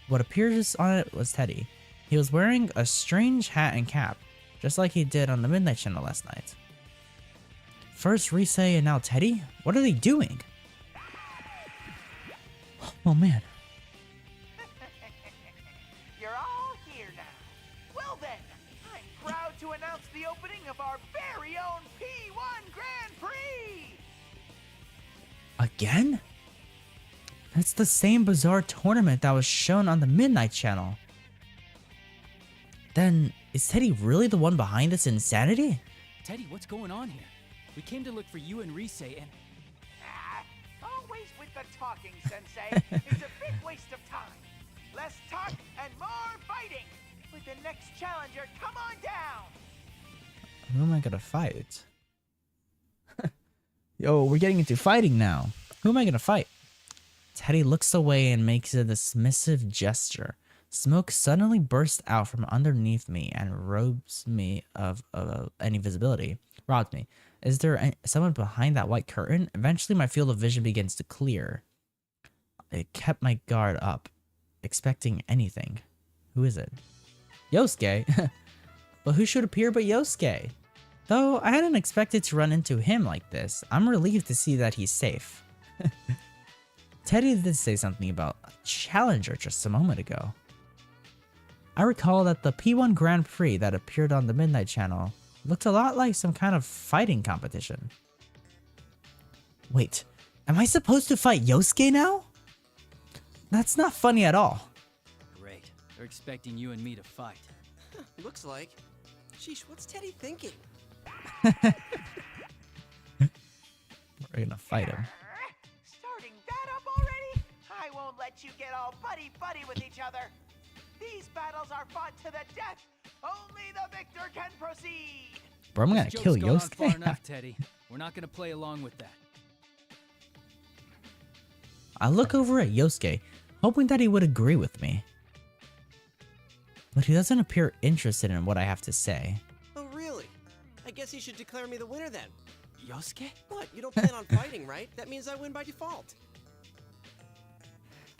What appears on it was Teddy. He was wearing a strange hat and cap, just like he did on the Midnight Channel last night. First Rise and now Teddy? What are they doing? Oh man. You're all here now. Well then, I'm proud to announce the opening of our very own P1 Grand Prix! Again? That's the same bizarre tournament that was shown on the Midnight Channel. Then, is Teddy really the one behind this insanity? Teddy, what's going on here? We came to look for you and Rise and... Always with the talking, Sensei. It's a big waste of time. Less talk and more fighting. With the next challenger, come on down. Who am I gonna fight? Yo, we're getting into fighting now. Who am I gonna fight? Teddy looks away and makes a dismissive gesture. Smoke suddenly bursts out from underneath me and robs me of any visibility. Robs me. Is there someone behind that white curtain? Eventually, my field of vision begins to clear. I kept my guard up, expecting anything. Who is it? Yosuke? But who should appear but Yosuke? Though I hadn't expected to run into him like this, I'm relieved to see that he's safe. Teddy did say something about a challenger just a moment ago. I recall that the P1 Grand Prix that appeared on the Midnight Channel looked a lot like some kind of fighting competition. Wait, am I supposed to fight Yosuke now? That's not funny at all. Great. They're expecting you and me to fight. Looks like. Sheesh, what's Teddy thinking? We're gonna fight him. Starting that up already? I won't let you get all buddy-buddy with each other. These battles are fought to the death. Only the victor can proceed. Bro, I'm gonna This kill joke's gone on far Yosuke. enough, Teddy. We're not gonna play along with that. I look over at Yosuke, hoping that he would agree with me. But he doesn't appear interested in what I have to say. Oh, really? I guess he should declare me the winner then. Yosuke? What? You don't plan on fighting, right? That means I win by default.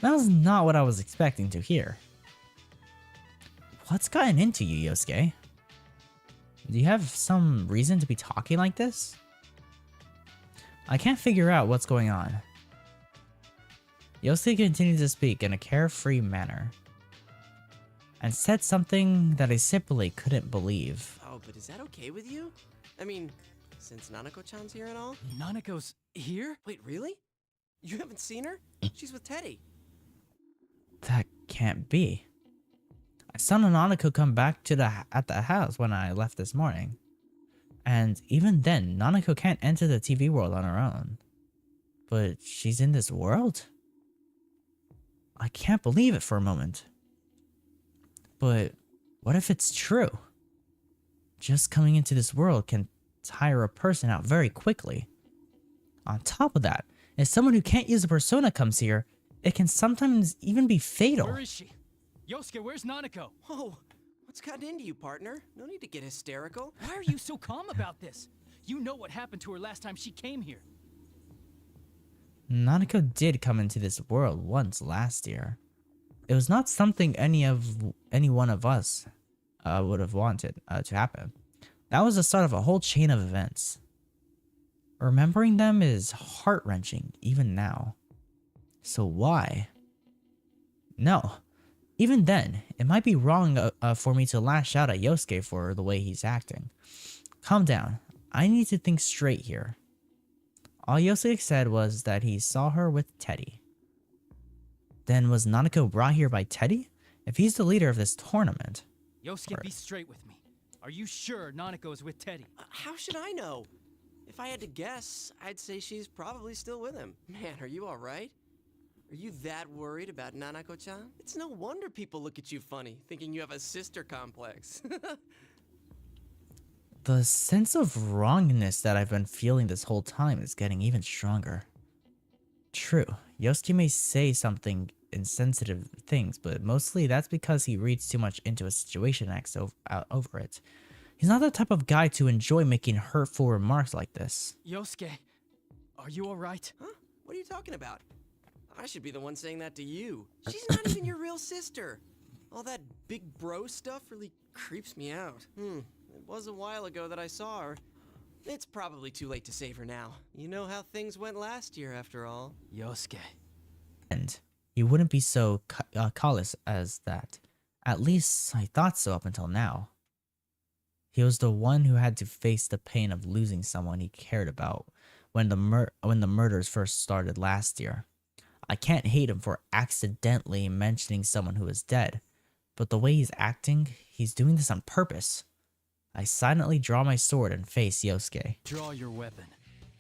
That was not what I was expecting to hear. What's gotten into you, Yosuke? Do you have some reason to be talking like this? I can't figure out what's going on. Yosuke continued to speak in a carefree manner, and said something that I simply couldn't believe. Oh, but is that okay with you? I mean, since Nanako-chan's here and all? Nanako's here? Wait, really? You haven't seen her? She's with Teddy. That can't be. I saw Nanako come back to the house when I left this morning. And even then, Nanako can't enter the TV world on her own. But she's in this world? I can't believe it for a moment. But what if it's true? Just coming into this world can tire a person out very quickly. On top of that, if someone who can't use a persona comes here, it can sometimes even be fatal. Where is she? Yosuke, where's Nanako? Whoa, what's gotten into you, partner? No need to get hysterical. Why are you so calm about this? You know what happened to her last time she came here. Nanako did come into this world once last year. It was not something any one of us would have wanted to happen. That was the start of a whole chain of events. Remembering them is heart-wrenching, even now. So why? No. Even then, it might be wrong for me to lash out at Yosuke for the way he's acting. Calm down. I need to think straight here. All Yosuke said was that he saw her with Teddy. Then was Nanako brought here by Teddy? If he's the leader of this tournament... Yosuke, be straight with me. Are you sure Nanako is with Teddy? How should I know? If I had to guess, I'd say she's probably still with him. Man, are you alright? Are you that worried about Nanako-chan? It's no wonder people look at you funny, thinking you have a sister complex. The sense of wrongness that I've been feeling this whole time is getting even stronger. True, Yosuke may say something insensitive things, but mostly that's because he reads too much into a situation and acts over it. He's not the type of guy to enjoy making hurtful remarks like this. Yosuke, are you alright? Huh? What are you talking about? I should be the one saying that to you. She's not even your real sister. All that big bro stuff really creeps me out. It was a while ago that I saw her. It's probably too late to save her now. You know how things went last year, after all. Yosuke. And he wouldn't be so callous as that. At least I thought so up until now. He was the one who had to face the pain of losing someone he cared about when the murders first started last year. I can't hate him for accidentally mentioning someone who is dead, but the way he's acting, he's doing this on purpose. I silently draw my sword and face Yosuke. Draw your weapon.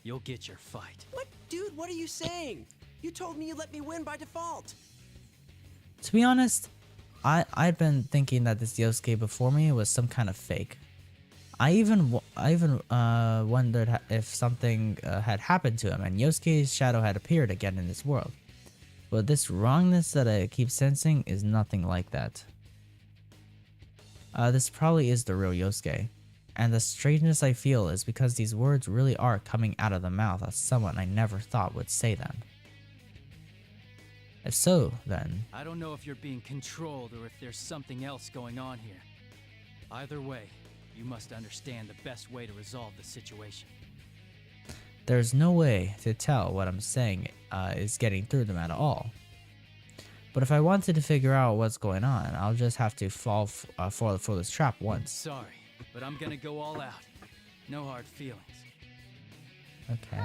You'll get your fight. What? Dude, what are you saying? You told me you let me win by default. To be honest, I'd been thinking that this Yosuke before me was some kind of fake. I even wondered if something had happened to him and Yosuke's shadow had appeared again in this world. But this wrongness that I keep sensing is nothing like that. This probably is the real Yosuke. And the strangeness I feel is because these words really are coming out of the mouth of someone I never thought would say them. If so, then... I don't know if you're being controlled or if there's something else going on here. Either way, you must understand the best way to resolve the situation. There's no way to tell what I'm saying is getting through them at all. But if I wanted to figure out what's going on, I'll just have to fall for this trap once. Sorry, but I'm gonna go all out. No hard feelings. Okay.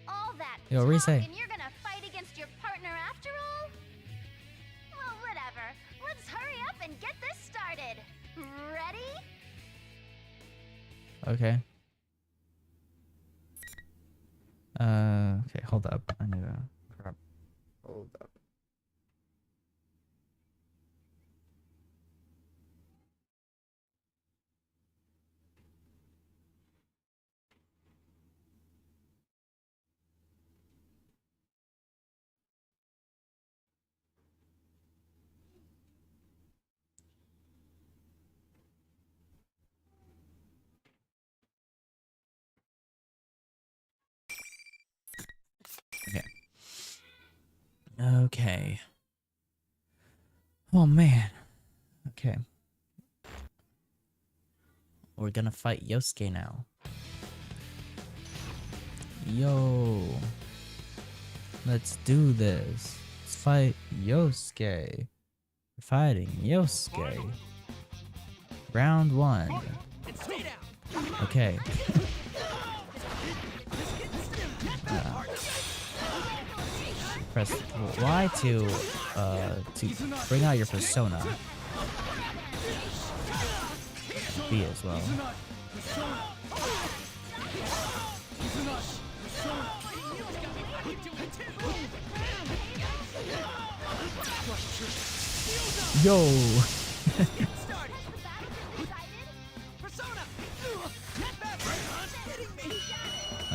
All that Yo, talk Rise. and you're gonna fight against your partner after all? Well, whatever. Let's hurry up and get this started. Ready? Okay. Okay, hold up. I need to grab. Hold up. Okay. Oh man. Okay. We're gonna fight Yosuke now. Yo. Let's do this. Let's fight Yosuke. We're fighting Yosuke. Round 1. Okay. Press Y to bring out your persona. B as well. Yo.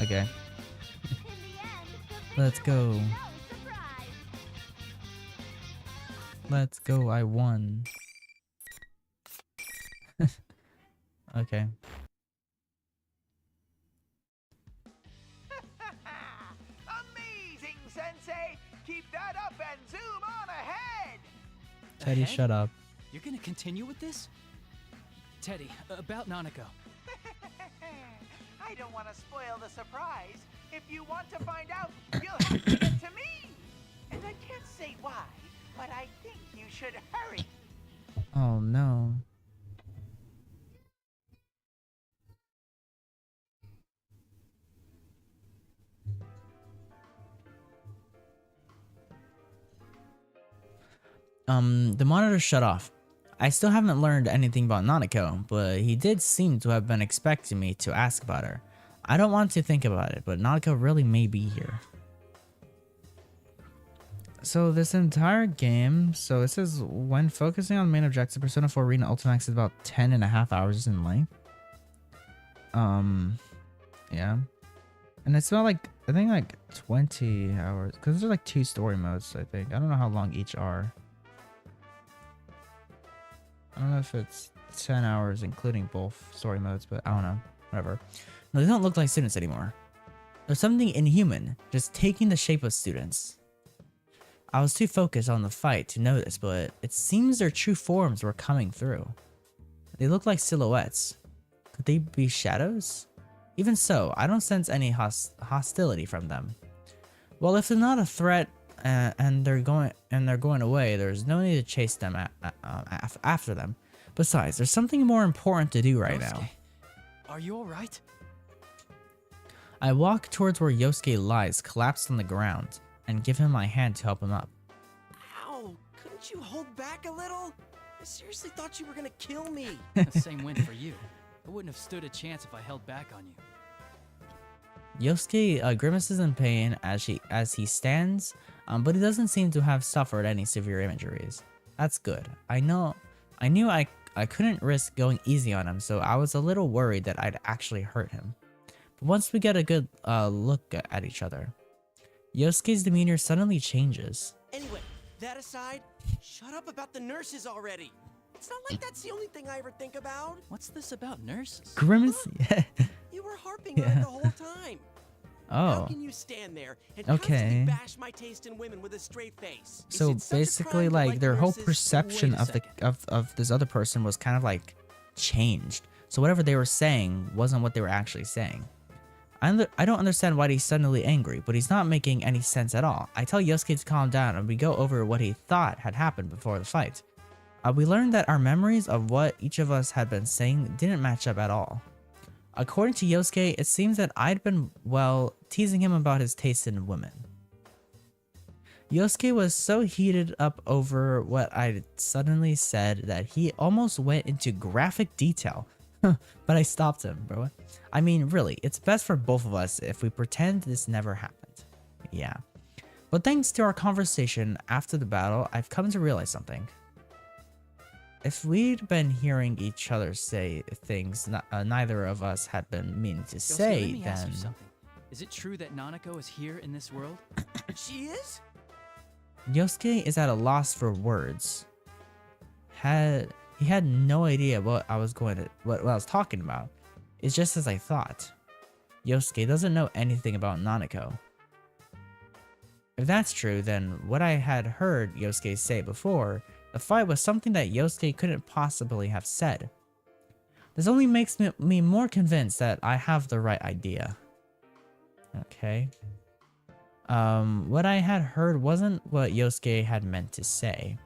Okay. Let's go. Let's go, I won. Okay. Amazing, Sensei! Keep that up and zoom on ahead! Teddy, shut up. You're gonna continue with this? Teddy, about Nanako. I don't want to spoil the surprise. If you want to find out, you'll have to get to me. And I can't say why, but I think you should hurry. Oh no. The monitor shut off. I still haven't learned anything about Nanako, but he did seem to have been expecting me to ask about her. I don't want to think about it, but Nanako really may be here. So this entire game, so it says when focusing on the main objective, Persona 4 Arena Ultimax is about 10.5 hours in length. Yeah. And it's about like, I think like 20 hours, because there's like 2 story modes, I think. I don't know how long each are. I don't know if it's 10 hours including both story modes, but I don't know. Whatever. No, they don't look like students anymore. There's something inhuman, just taking the shape of students. I was too focused on the fight to notice, but it seems their true forms were coming through. They look like silhouettes. Could they be shadows? Even so, I don't sense any hostility from them. Well, if they're not a threat and they're going away, there's no need to chase them after them. Besides, there's something more important to do right now. Are you alright? I walk towards where Yosuke lies, collapsed on the ground, and give him my hand to help him up. Ow! Couldn't you hold back a little? I seriously thought you were gonna kill me. The same went for you. I wouldn't have stood a chance if I held back on you. Yosuke grimaces in pain as he stands, but he doesn't seem to have suffered any severe injuries. That's good. I knew I couldn't risk going easy on him, so I was a little worried that I'd actually hurt him. But once we get a good look at each other, Yosuke's demeanor suddenly changes. Anyway, that aside, shut up about the nurses already. It's not like that's the only thing I ever think about. What's this about nurses? Grimace? You were harping on it the whole time. How Oh. can you stand there and Okay. constantly bash my taste in women with a straight face? Is So it such a basically, crime to like their whole nurses? perception Wait a of of this other person was kind of like changed. So whatever they were saying wasn't what they were actually saying. I don't understand why he's suddenly angry, but he's not making any sense at all. I tell Yosuke to calm down, and we go over what he thought had happened before the fight. We learned that our memories of what each of us had been saying didn't match up at all. According to Yosuke, it seems that I'd been, well, teasing him about his taste in women. Yosuke was so heated up over what I'd suddenly said that he almost went into graphic detail. But I stopped him, bro. I mean, really, it's best for both of us if we pretend this never happened. Yeah. But thanks to our conversation after the battle, I've come to realize something. If we'd been hearing each other say things neither of us had been meaning to Yosuke, say, let me ask you then... something. Is it true that Nanako is here in this world? She is? Yosuke is at a loss for words. He had no idea what I was talking about. It's just as I thought. Yosuke doesn't know anything about Nanako. If that's true, then what I had heard Yosuke say before, the fight was something that Yosuke couldn't possibly have said. This only makes me more convinced that I have the right idea. Okay. What I had heard wasn't what Yosuke had meant to say.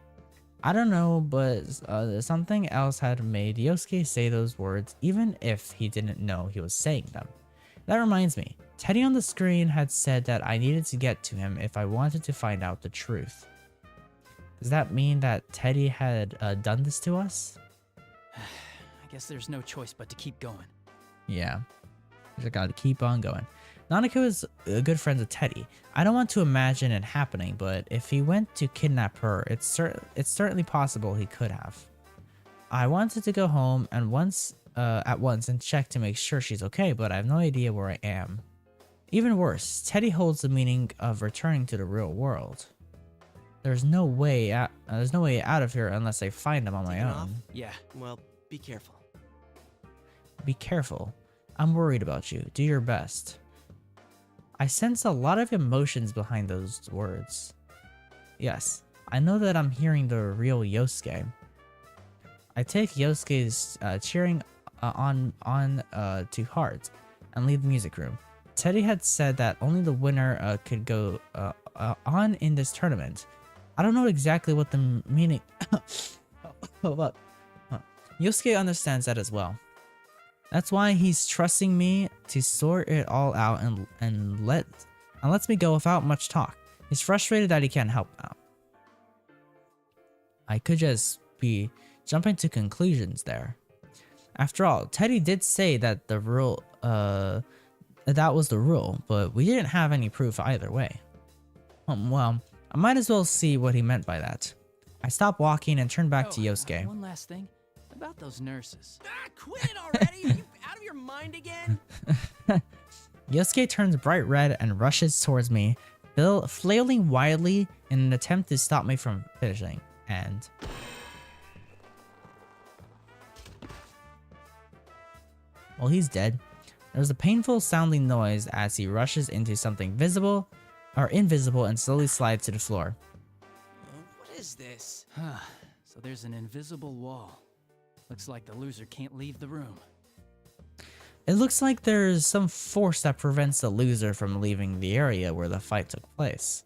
I don't know, but something else had made Yosuke say those words even if he didn't know he was saying them. That reminds me, Teddy on the screen had said that I needed to get to him if I wanted to find out the truth. Does that mean that Teddy had done this to us? I guess there's no choice but to keep going. Yeah, just gotta keep on going. Nanako is good friends with Teddy. I don't want to imagine it happening, but if he went to kidnap her, it's certainly possible he could have. I wanted to go home and at once and check to make sure she's okay, but I have no idea where I am. Even worse, Teddy holds the meaning of returning to the real world. There's no way out of here unless I find him on my own. Yeah. Well, be careful. Be careful. I'm worried about you. Do your best. I sense a lot of emotions behind those words. Yes, I know that I'm hearing the real Yosuke. I take Yosuke's cheering on to heart, and leave the music room. Teddy had said that only the winner could go on in this tournament. I don't know exactly what the meaning. Yosuke understands that as well. That's why he's trusting me to sort it all out and lets me go without much talk. He's frustrated that he can't help out. I could just be jumping to conclusions there. After all, Teddy did say that the rule, that was the rule, but we didn't have any proof either way. Well, I might as well see what he meant by that. I stopped walking and turned back to Yosuke. One last thing about those nurses. Quit it already! Are you out of your mind again? Yosuke turns bright red and rushes towards me, flailing wildly in an attempt to stop me from finishing. And well, he's dead. There's a painful sounding noise as he rushes into something invisible and slowly slides to the floor. What is this? So there's an invisible wall. Looks like the loser can't leave the room. It looks like there's some force that prevents the loser from leaving the area where the fight took place.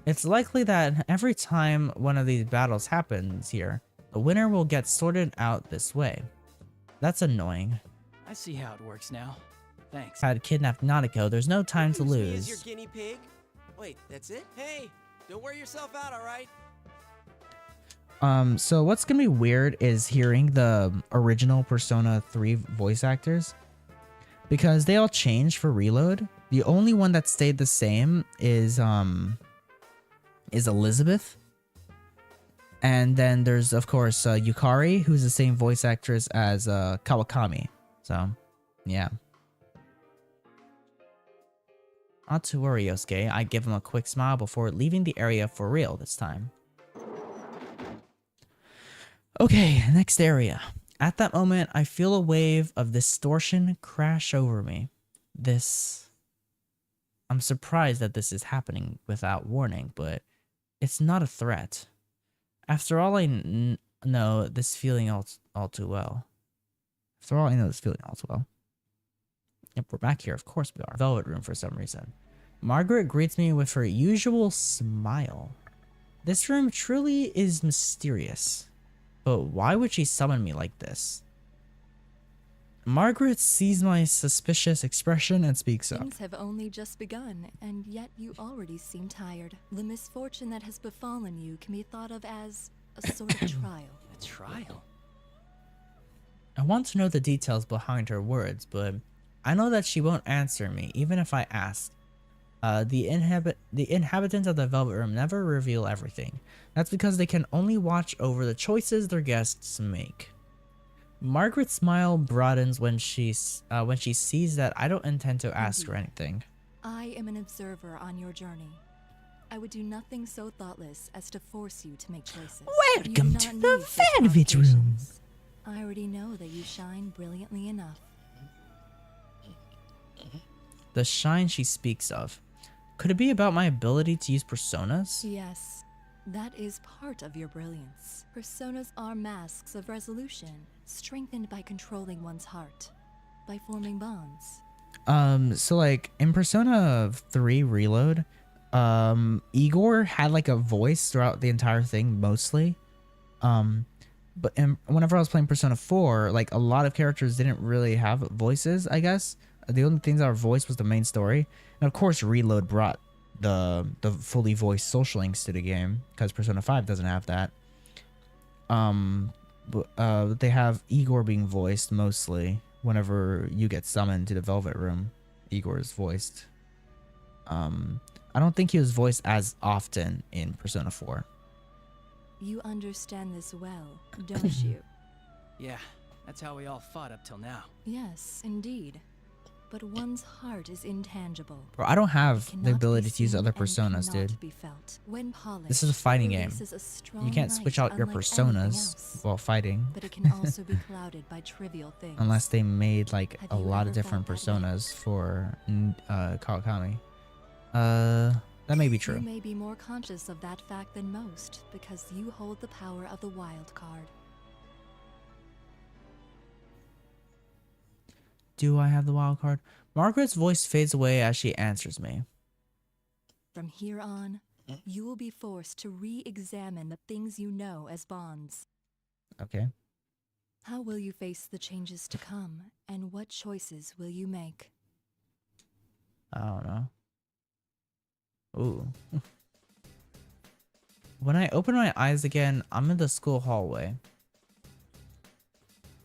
It's likely that every time one of these battles happens here, the winner will get sorted out this way. That's annoying. I see how it works now. Thanks. Had kidnapped Nanako, there's no time to Use me as lose. your guinea pig? Wait, that's it? Hey, don't wear yourself out, alright? So what's gonna be weird is hearing the original Persona 3 voice actors, because they all changed for Reload. The only one that stayed the same is Elizabeth, and then there's of course Yukari, who's the same voice actress as Kawakami. So, yeah. Not to worry, Yosuke. I give him a quick smile before leaving the area for real this time. Okay, next area. At that moment, I feel a wave of distortion crash over me. I'm surprised that this is happening without warning, but it's not a threat. After all, I know this feeling all too well. Yep, we're back here. Of course we are. Velvet room for some reason. Margaret greets me with her usual smile. This room truly is mysterious. But why would she summon me like this? Margaret sees my suspicious expression and speaks up. Things have only just begun, and yet you already seem tired. The misfortune that has befallen you can be thought of as a sort of trial. A trial? I want to know the details behind her words, but I know that she won't answer me, even if I ask. The inhabitants of the Velvet Room never reveal everything. That's because they can only watch over the choices their guests make. Margaret's smile broadens when she sees that I don't intend to ask her anything. I am an observer on your journey. I would do nothing so thoughtless as to force you to make choices. Welcome to the Velvet Room. I already know that you shine brilliantly enough. The shine she speaks of. Could it be about my ability to use personas? Yes, that is part of your brilliance. Personas are masks of resolution, strengthened by controlling one's heart, by forming bonds. So like in Persona 3 Reload, Igor had like a voice throughout the entire thing mostly. But whenever I was playing Persona 4, like a lot of characters didn't really have voices, I guess. The only things that were voiced was the main story. And of course Reload brought the fully voiced social links to the game, because Persona 5 doesn't have that. But they have Igor being voiced mostly. Whenever you get summoned to the Velvet Room, Igor is voiced. I don't think he was voiced as often in Persona 4. You understand this well, don't you? Yeah, that's how we all fought up till now. Yes, indeed. But one's heart is intangible. Bro, I don't have It the cannot ability be to use seen other and personas, cannot dude. be felt. When polished, This is a fighting it game. releases a strong You can't switch out light your unlike anything personas else. while fighting. But it can also be clouded by trivial things. Unless they made like Have a you lot ever of different felt that way? personas for Kawakami. That may be You true. may be more conscious of that fact than most, because you hold the power of the wild card. Do I have the wild card? Margaret's voice fades away as she answers me. From here on, you will be forced to re-examine the things you know as bonds. Okay. How will you face the changes to come, and what choices will you make? I don't know. Ooh. When I open my eyes again, I'm in the school hallway.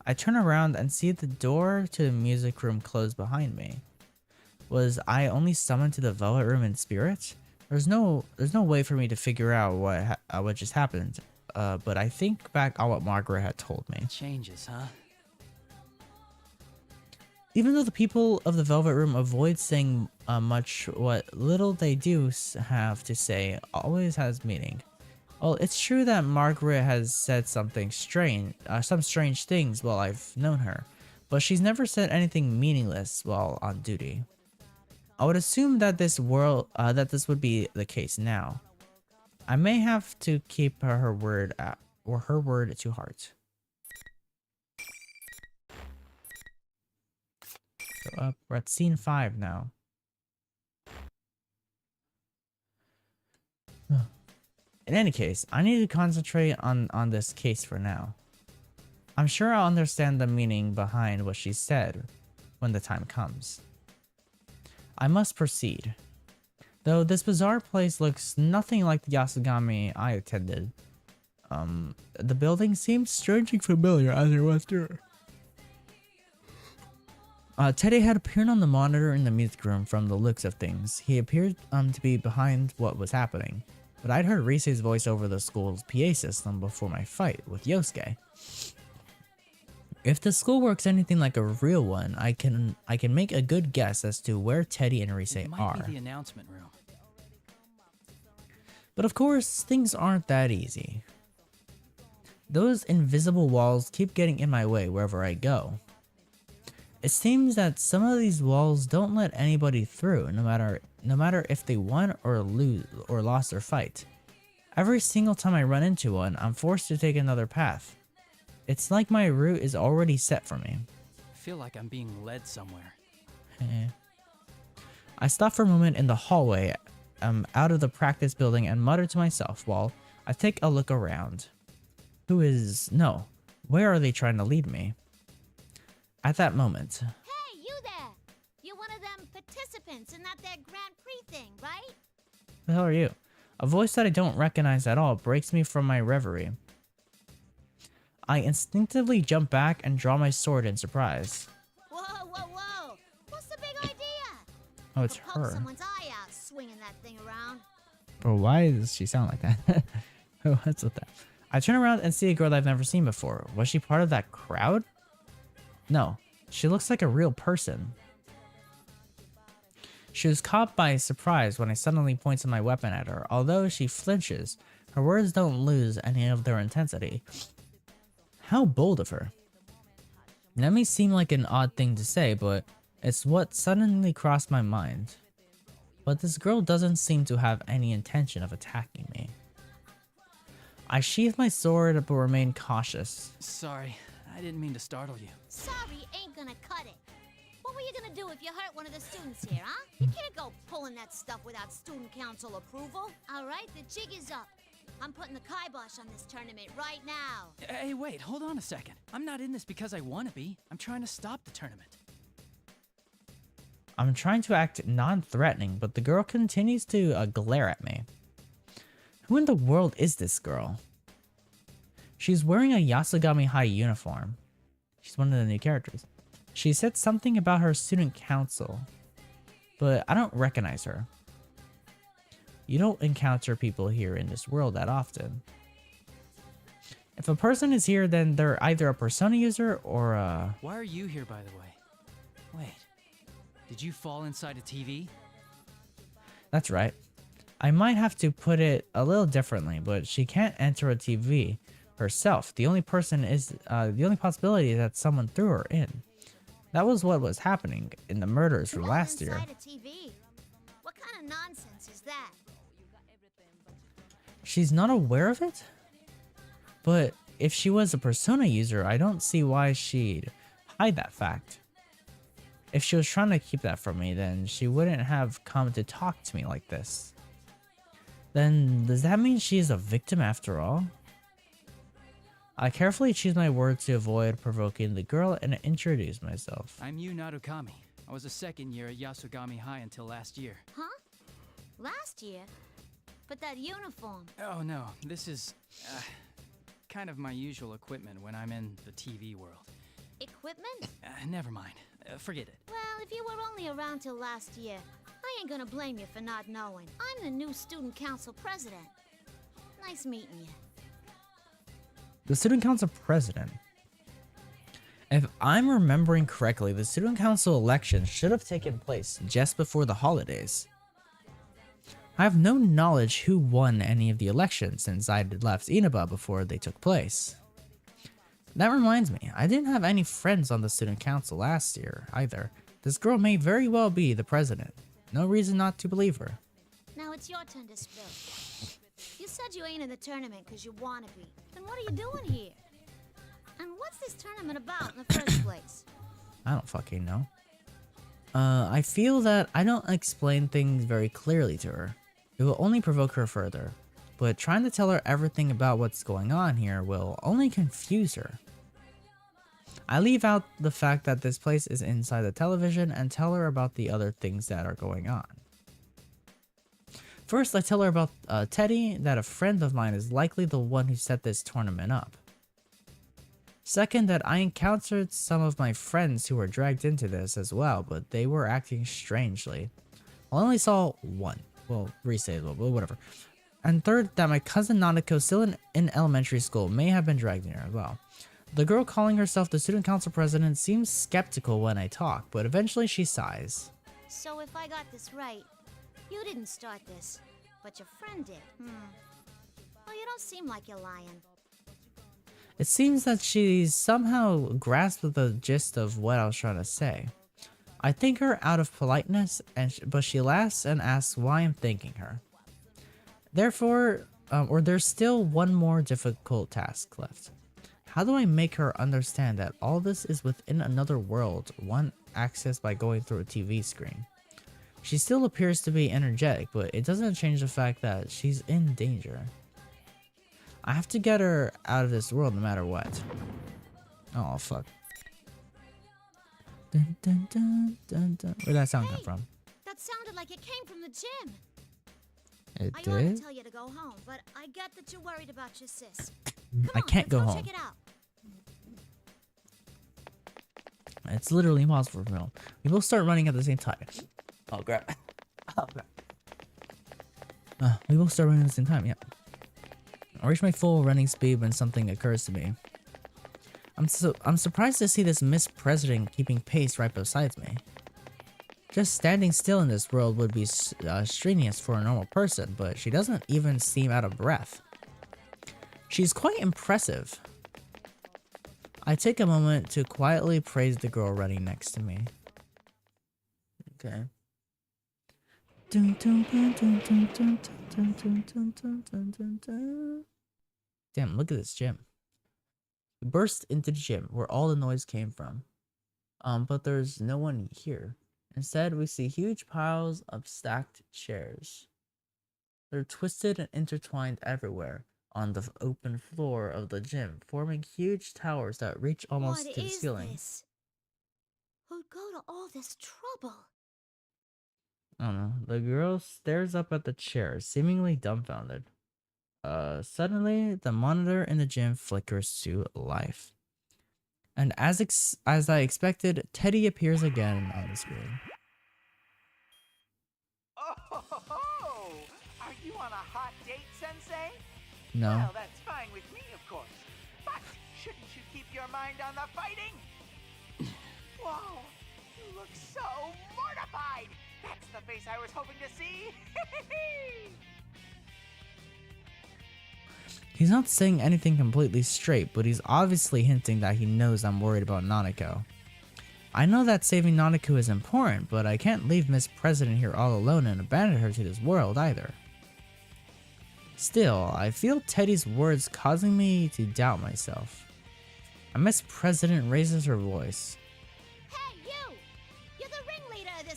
I turn around and see the door to the music room close behind me. Was I only summoned to the Velvet Room in spirit? There's no way for me to figure out what just happened. But I think back on what Margaret had told me. Changes, huh? Even though the people of the Velvet Room avoid saying much, what little they do have to say always has meaning. Well, it's true that Margaret has said something strange, some strange things while I've known her, but she's never said anything meaningless while on duty. I would assume that this would be the case now. I may have to keep her word to heart. So we're at scene 5 now. In any case, I need to concentrate on this case for now. I'm sure I'll understand the meaning behind what she said when the time comes. I must proceed. Though this bizarre place looks nothing like the Yasogami I attended. The building seems strangely familiar as I went through. Teddy had appeared on the monitor in the music room from the looks of things. He appeared to be behind what was happening. But I'd heard Rise's voice over the school's PA system before my fight with Yosuke. If the school works anything like a real one, I can make a good guess as to where Teddy and Rise It might are. be the announcement room. But of course, things aren't that easy. Those invisible walls keep getting in my way wherever I go. It seems that some of these walls don't let anybody through, no matter if they won or lost their fight. Every single time I run into one, I'm forced to take another path. It's like my route is already set for me. I feel like I'm being led somewhere. I stop for a moment in the hallway out of the practice building and mutter to myself while I take a look around. Where are they trying to lead me? At that moment. Hey, you there! You're one of them participants in that there Grand Prix thing, right? Who the hell are you? A voice that I don't recognize at all breaks me from my reverie. I instinctively jump back and draw my sword in surprise. Whoa, whoa, whoa! What's the big idea? Oh, it's Poke her. someone's eye out swinging that thing around. Bro, why does she sound like that? What's with that? I turn around and see a girl that I've never seen before. Was she part of that crowd? No, she looks like a real person. She was caught by surprise when I suddenly pointed my weapon at her. Although she flinches, her words don't lose any of their intensity. How bold of her. That may seem like an odd thing to say, but it's what suddenly crossed my mind. But this girl doesn't seem to have any intention of attacking me. I sheath my sword but remain cautious. Sorry, I didn't mean to startle you. Sorry ain't gonna cut it. What were you gonna do if you hurt one of the students here, huh? You can't go pulling that stuff without student council approval. Alright, the jig is up. I'm putting the kibosh on this tournament right now. Hey, wait, hold on a second. I'm not in this because I want to be. I'm trying to stop the tournament. I'm trying to act non-threatening, but the girl continues to glare at me. Who in the world is this girl? She's wearing a Yasogami High uniform. She's one of the new characters. She said something about her student council, but I don't recognize her. You don't encounter people here in this world that often. If a person is here, then they're either a Persona user or a... Why are you here, by the way? Wait, did you fall inside a TV? That's right. I might have to put it a little differently, but she can't enter a TV herself. The only possibility is that someone threw her in. That was what was happening in the murders from last year. Inside a TV? What kind of nonsense is that? She's not aware of it? But if she was a Persona user, I don't see why she'd hide that fact. If she was trying to keep that from me, then she wouldn't have come to talk to me like this. Then does that mean she is a victim after all? I carefully choose my words to avoid provoking the girl and introduce myself. I'm Yu Narukami. I was a second year at Yasogami High until last year. Huh? Last year? But that uniform. Oh no, this is kind of my usual equipment when I'm in the TV world. Equipment? Never mind. Forget it. Well, if you were only around till last year, I ain't gonna blame you for not knowing. I'm the new student council president. Nice meeting you. The student council president. If I'm remembering correctly, the student council election should have taken place just before the holidays. I have no knowledge who won any of the elections since I had left Inaba before they took place. That reminds me, I didn't have any friends on the student council last year either. This girl may very well be the president. No reason not to believe her. Now it's your turn to spill. You said you ain't in the tournament because you wanna be. Then what are you doing here? And what's this tournament about in the first place? I don't fucking know. I feel that I don't explain things very clearly to her. It will only provoke her further. But trying to tell her everything about what's going on here will only confuse her. I leave out the fact that this place is inside the television and tell her about the other things that are going on. First, I tell her about Teddy, that a friend of mine is likely the one who set this tournament up. Second, that I encountered some of my friends who were dragged into this as well, but they were acting strangely. I only saw one. Well, restate it, but whatever. And third, that my cousin Nanako, still in elementary school, may have been dragged in here as well. The girl calling herself the student council president seems skeptical when I talk, but eventually she sighs. So if I got this right, you didn't start this, but your friend did. Well, you don't seem like you're lying. It seems that she somehow grasped the gist of what I was trying to say. I thank her out of politeness, but she laughs and asks why I'm thanking her. Therefore, there's still one more difficult task left. How do I make her understand that all this is within another world, one accessed by going through a TV screen? She still appears to be energetic, but it doesn't change the fact that she's in danger. I have to get her out of this world no matter what. Oh, fuck. Dun, dun, dun, dun, dun. Where'd that sound come from? That sounded like it came from the gym. It I ought to did? tell you to go home, but I get that you're worried about your sis. I can't go home. Check it out. It's literally impossible for me. We both start running at the same time. Oh, crap. Oh, crap. We both start running at the same time, yeah. I reach my full running speed when something occurs to me. I'm surprised to see this Miss President keeping pace right beside me. Just standing still in this world would be strenuous for a normal person, but she doesn't even seem out of breath. She's quite impressive. I take a moment to quietly praise the girl running next to me. Okay. Damn, look at this gym. We burst into the gym where all the noise came from. But there's no one here. Instead, we see huge piles of stacked chairs. They're twisted and intertwined everywhere on the open floor of the gym, forming huge towers that reach almost to the ceiling. This? Who'd go to all this trouble? I don't know. The girl stares up at the chair, seemingly dumbfounded. Suddenly, the monitor in the gym flickers to life. And as I expected, Teddy appears again on the screen. Oh, are you on a hot date, Sensei? No. Well, that's fine with me, of course. But shouldn't you keep your mind on the fighting? Whoa, you look so mortified. That's the face I was hoping to see. He's not saying anything completely straight, but he's obviously hinting that he knows I'm worried about Nanako. I know that saving Nanako is important, but I can't leave Miss President here all alone and abandon her to this world either. Still, I feel Teddy's words causing me to doubt myself. And Miss President raises her voice. Hey, you! You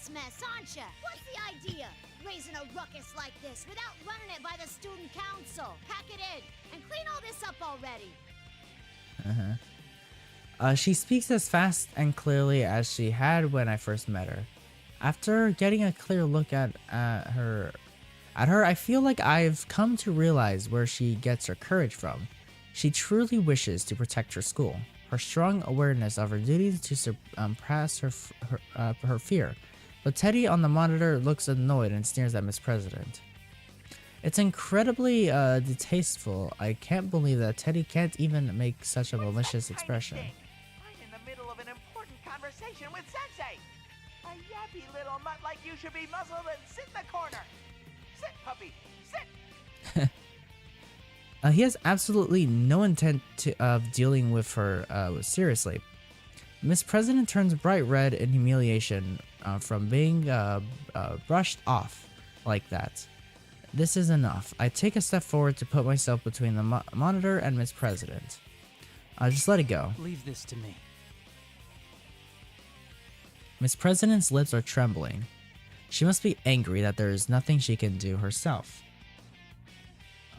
this mess, aren't you? What's the idea? Raising a ruckus like this without running it by the student council. Pack it in and clean all this up already. She speaks as fast and clearly as she had when I first met her. After getting a clear look at her, I feel like I've come to realize where she gets her courage from. She truly wishes to protect her school. Her strong awareness of her duty to suppress her fear. But Teddy on the monitor looks annoyed and sneers at Miss President. It's incredibly distasteful. I can't believe that Teddy can't even make such a malicious expression. I'm in the middle of an important conversation with Sensei. A yappy little mutt like you should be muzzled and sit in the corner. Sit, puppy, sit. He has absolutely no intent of dealing with her seriously. Miss President turns bright red in humiliation from being brushed off like that. This is enough. I take a step forward to put myself between the monitor and Miss President. Just let it go. Leave this to me. Miss President's lips are trembling. She must be angry that there is nothing she can do herself.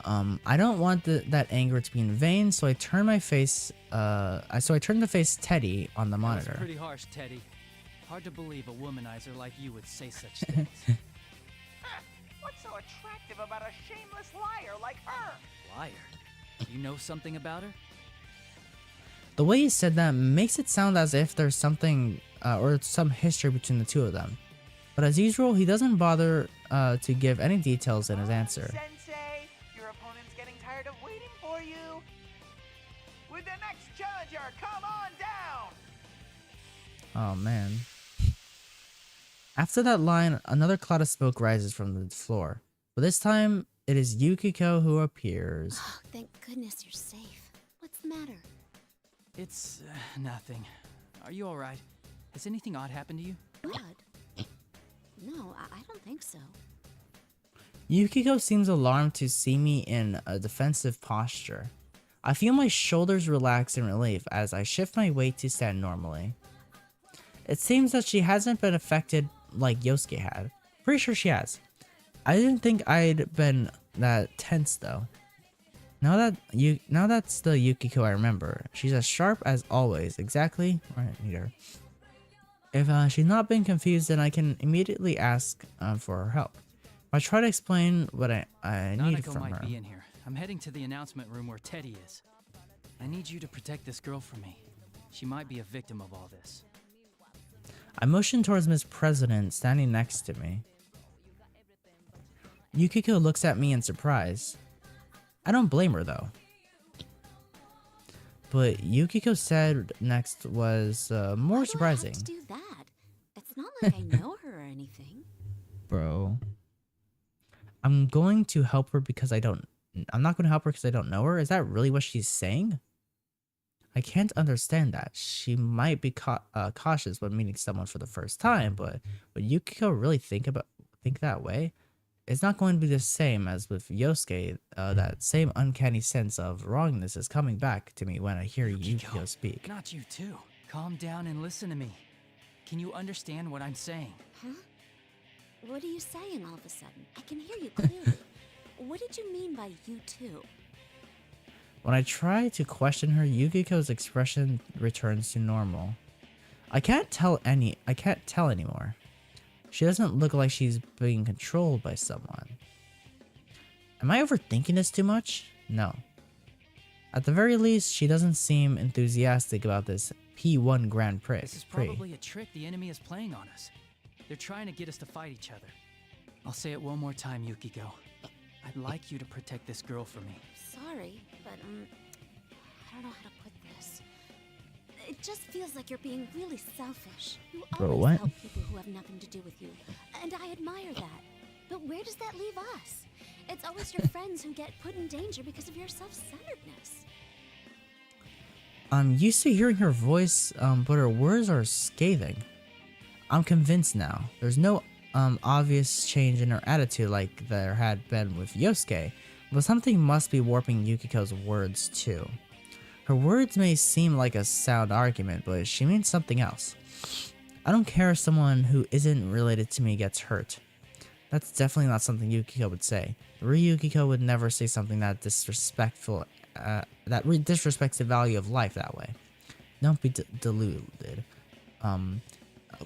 I don't want that anger to be in vain, so I turn my face. So I turn to face Teddy on the monitor. That's pretty harsh, Teddy. Hard to believe a womanizer like you would say such things. What's so attractive about a shameless liar like her? Liar? You know something about her? The way he said that makes it sound as if there's something or some history between the two of them. But as usual, he doesn't bother to give any details in his answer. Sensei, your opponent's getting tired of waiting for you. With the next challenger, come on down. Oh man. After that line, another cloud of smoke rises from the floor. But this time, it is Yukiko who appears. Oh, thank goodness you're safe. What's the matter? It's nothing. Are you alright? Has anything odd happened to you? Odd? No, I don't think so. Yukiko seems alarmed to see me in a defensive posture. I feel my shoulders relax in relief as I shift my weight to stand normally. It seems that she hasn't been affected like Yosuke had. Pretty sure she has. I didn't think I'd been that tense though. Now that's the Yukiko I remember. She's as sharp as always. Exactly. Right, neither. If she's not been confused, then I can immediately ask for her help. I try to explain what I need Nanako from might her. be in here. I'm heading to the announcement room where Teddy is. I need you to protect this girl for me. She might be a victim of all this. I motion towards Miss President standing next to me. Yukiko looks at me in surprise. I don't blame her though. But Yukiko said next was more surprising. Why do I have to do that? It's not like I know her or anything. Bro. I'm going to help her because I'm not going to help her because I don't know her. Is that really what she's saying? I can't understand that. She might be cautious when meeting someone for the first time, but would Yukiko really think that way? It's not going to be the same as with Yosuke. That same uncanny sense of wrongness is coming back to me when I hear Yukiko speak. Not you too. Calm down and listen to me. Can you understand what I'm saying? Huh? What are you saying all of a sudden? I can hear you clearly. What did you mean by you too? When I try to question her, Yukiko's expression returns to normal. I can't tell anymore. She doesn't look like she's being controlled by someone. Am I overthinking this too much? No. At the very least, she doesn't seem enthusiastic about this P1 Grand Prix. This is probably a trick the enemy is playing on us. They're trying to get us to fight each other. I'll say it one more time, Yukiko. I'd like you to protect this girl for me. Sorry, but I don't know how to put this. It just feels like you're being really selfish. You always help people who have nothing to do with you, and I admire that. But where does that leave us? It's always your friends who get put in danger because of your self-centeredness. I'm used to hearing her voice, but her words are scathing. I'm convinced now. There's no obvious change in her attitude like there had been with Yosuke, but something must be warping Yukiko's words too. Her words may seem like a sound argument, but she means something else. I don't care if someone who isn't related to me gets hurt. That's definitely not something Yukiko would say. Ryukiko would never say something that disrespectful, that disrespects the value of life that way. Don't be deluded.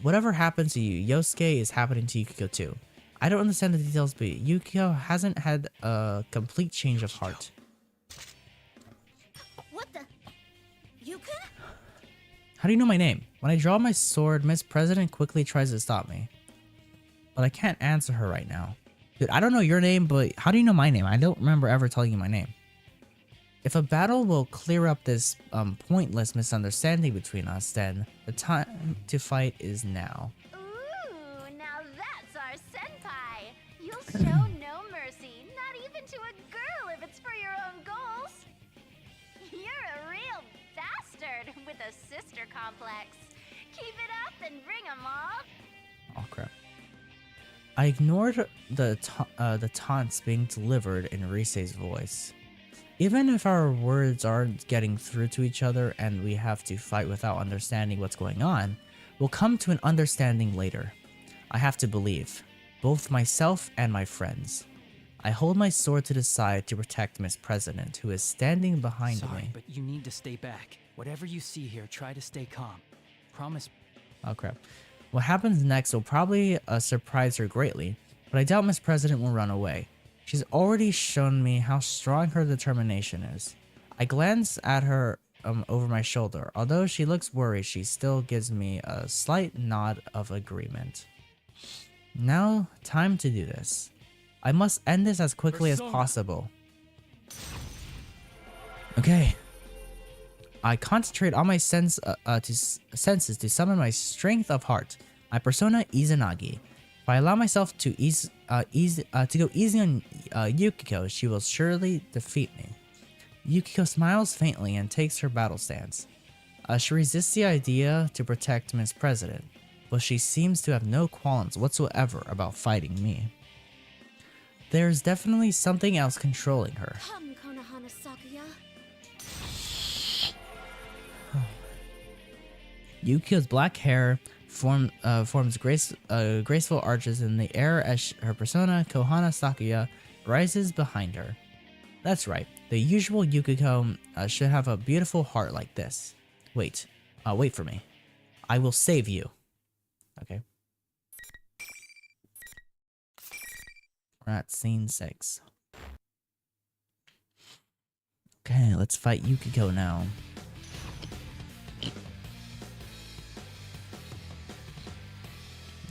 Whatever happens to you, Yosuke is happening to Yukiko too. I don't understand the details, but Yukiko hasn't had a complete change of heart. What the? You can? How do you know my name? When I draw my sword, Miss President quickly tries to stop me. But I can't answer her right now. Dude, I don't know your name, but how do you know my name? I don't remember ever telling you my name. If a battle will clear up this pointless misunderstanding between us, then the time to fight is now. Ooh, now that's our senpai. You'll show no mercy, not even to a girl if it's for your own goals. You're a real bastard with a sister complex. Keep it up and bring 'em all. Oh crap. I ignored the taunts being delivered in Risei's voice. Even if our words aren't getting through to each other and we have to fight without understanding what's going on, we'll come to an understanding later. I have to believe, both myself and my friends. I hold my sword to the side to protect Miss President, who is standing behind Sorry, me. but you need to stay back. Whatever you see here, try to stay calm. Promise. Oh crap. What happens next will probably surprise her greatly, but I doubt Miss President will run away. She's already shown me how strong her determination is. I glance at her over my shoulder. Although she looks worried, she still gives me a slight nod of agreement. Now, time to do this. I must end this as quickly as possible. Okay. I concentrate on my senses to summon my strength of heart, my persona Izanagi. If I allow myself to go easy on Yukiko, she will surely defeat me. Yukiko smiles faintly and takes her battle stance. She resists the idea to protect Miss President, but she seems to have no qualms whatsoever about fighting me. There's definitely something else controlling her. Come, Konohana Sakuya. Yukiko's black hair forms graceful arches in the air as her persona, Konohana Sakuya, rises behind her. That's right, the usual Yukiko should have a beautiful heart like this. Wait for me. I will save you. Okay. We're at scene 6. Okay, let's fight Yukiko now.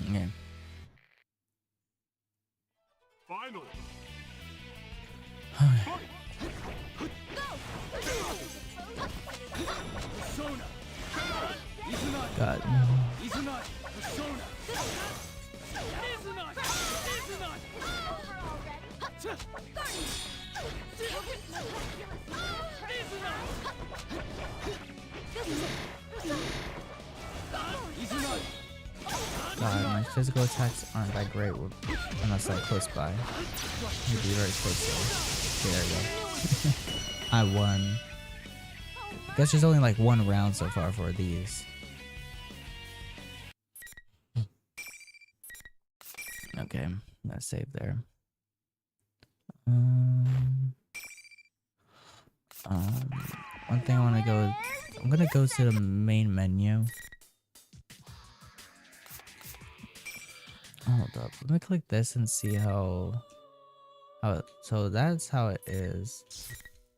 Okay. Finally. God. God, my physical attacks aren't that great unless I'm close by. You'd be very close though. Okay, there we go. I won. I guess there's only like one round so far for these. Okay, let's save there. One thing I want to go. I'm gonna go to the main menu. Hold up. Let me click this and see how so that's how it is.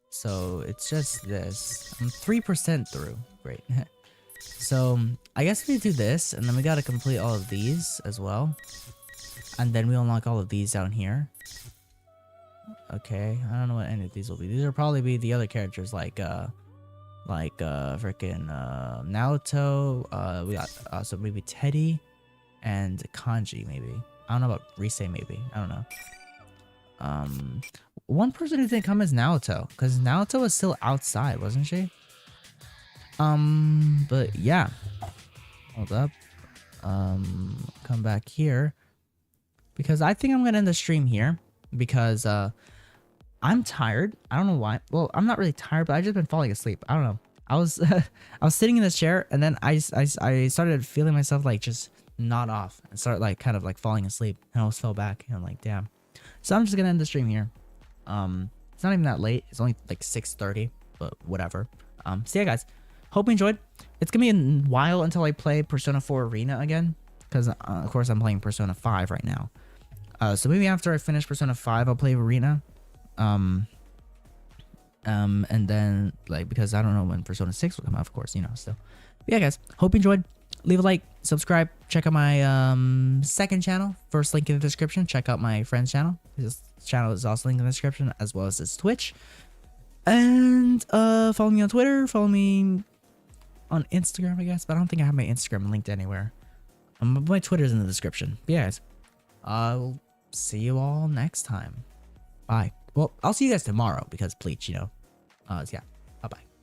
So it's just this. I'm 3% through. Great. So I guess we do this, and then we gotta complete all of these as well. And then we unlock all of these down here. Okay, I don't know what any of these will be. These will probably be the other characters like freaking Naoto. We got so maybe Teddy and Kanji maybe. I don't know about Risei maybe. I don't know. One person who didn't come is Naoto, because Naoto was still outside, wasn't she? But yeah. Hold up. Come back here. Because I think I'm gonna end the stream here. Because I'm tired. I don't know why. Well, I'm not really tired, but I've just been falling asleep. I don't know. I was I was sitting in this chair, and then I started feeling myself like just nod off and start like kind of like falling asleep, and I almost fell back, and I'm like, damn. So I'm just gonna end the stream here. It's not even that late. It's only like 6:30, but whatever. So yeah, guys. Hope you enjoyed. It's gonna be a while until I play Persona 4 Arena again, because of course I'm playing Persona 5 right now. So maybe after I finish Persona 5, I'll play Arena. And then like, because I don't know when Persona 6 will come out, of course, you know. So but yeah, guys. Hope you enjoyed. Leave a like, subscribe, check out my second channel. First link in the description. Check out my friend's channel. His channel is also linked in the description, as well as his Twitch. And follow me on Twitter. Follow me on Instagram, I guess, but I don't think I have my Instagram linked anywhere. My Twitter's in the description. But yeah, guys, I'll see you all next time. Bye. Well, I'll see you guys tomorrow because Bleach, you know. Yeah. Bye bye.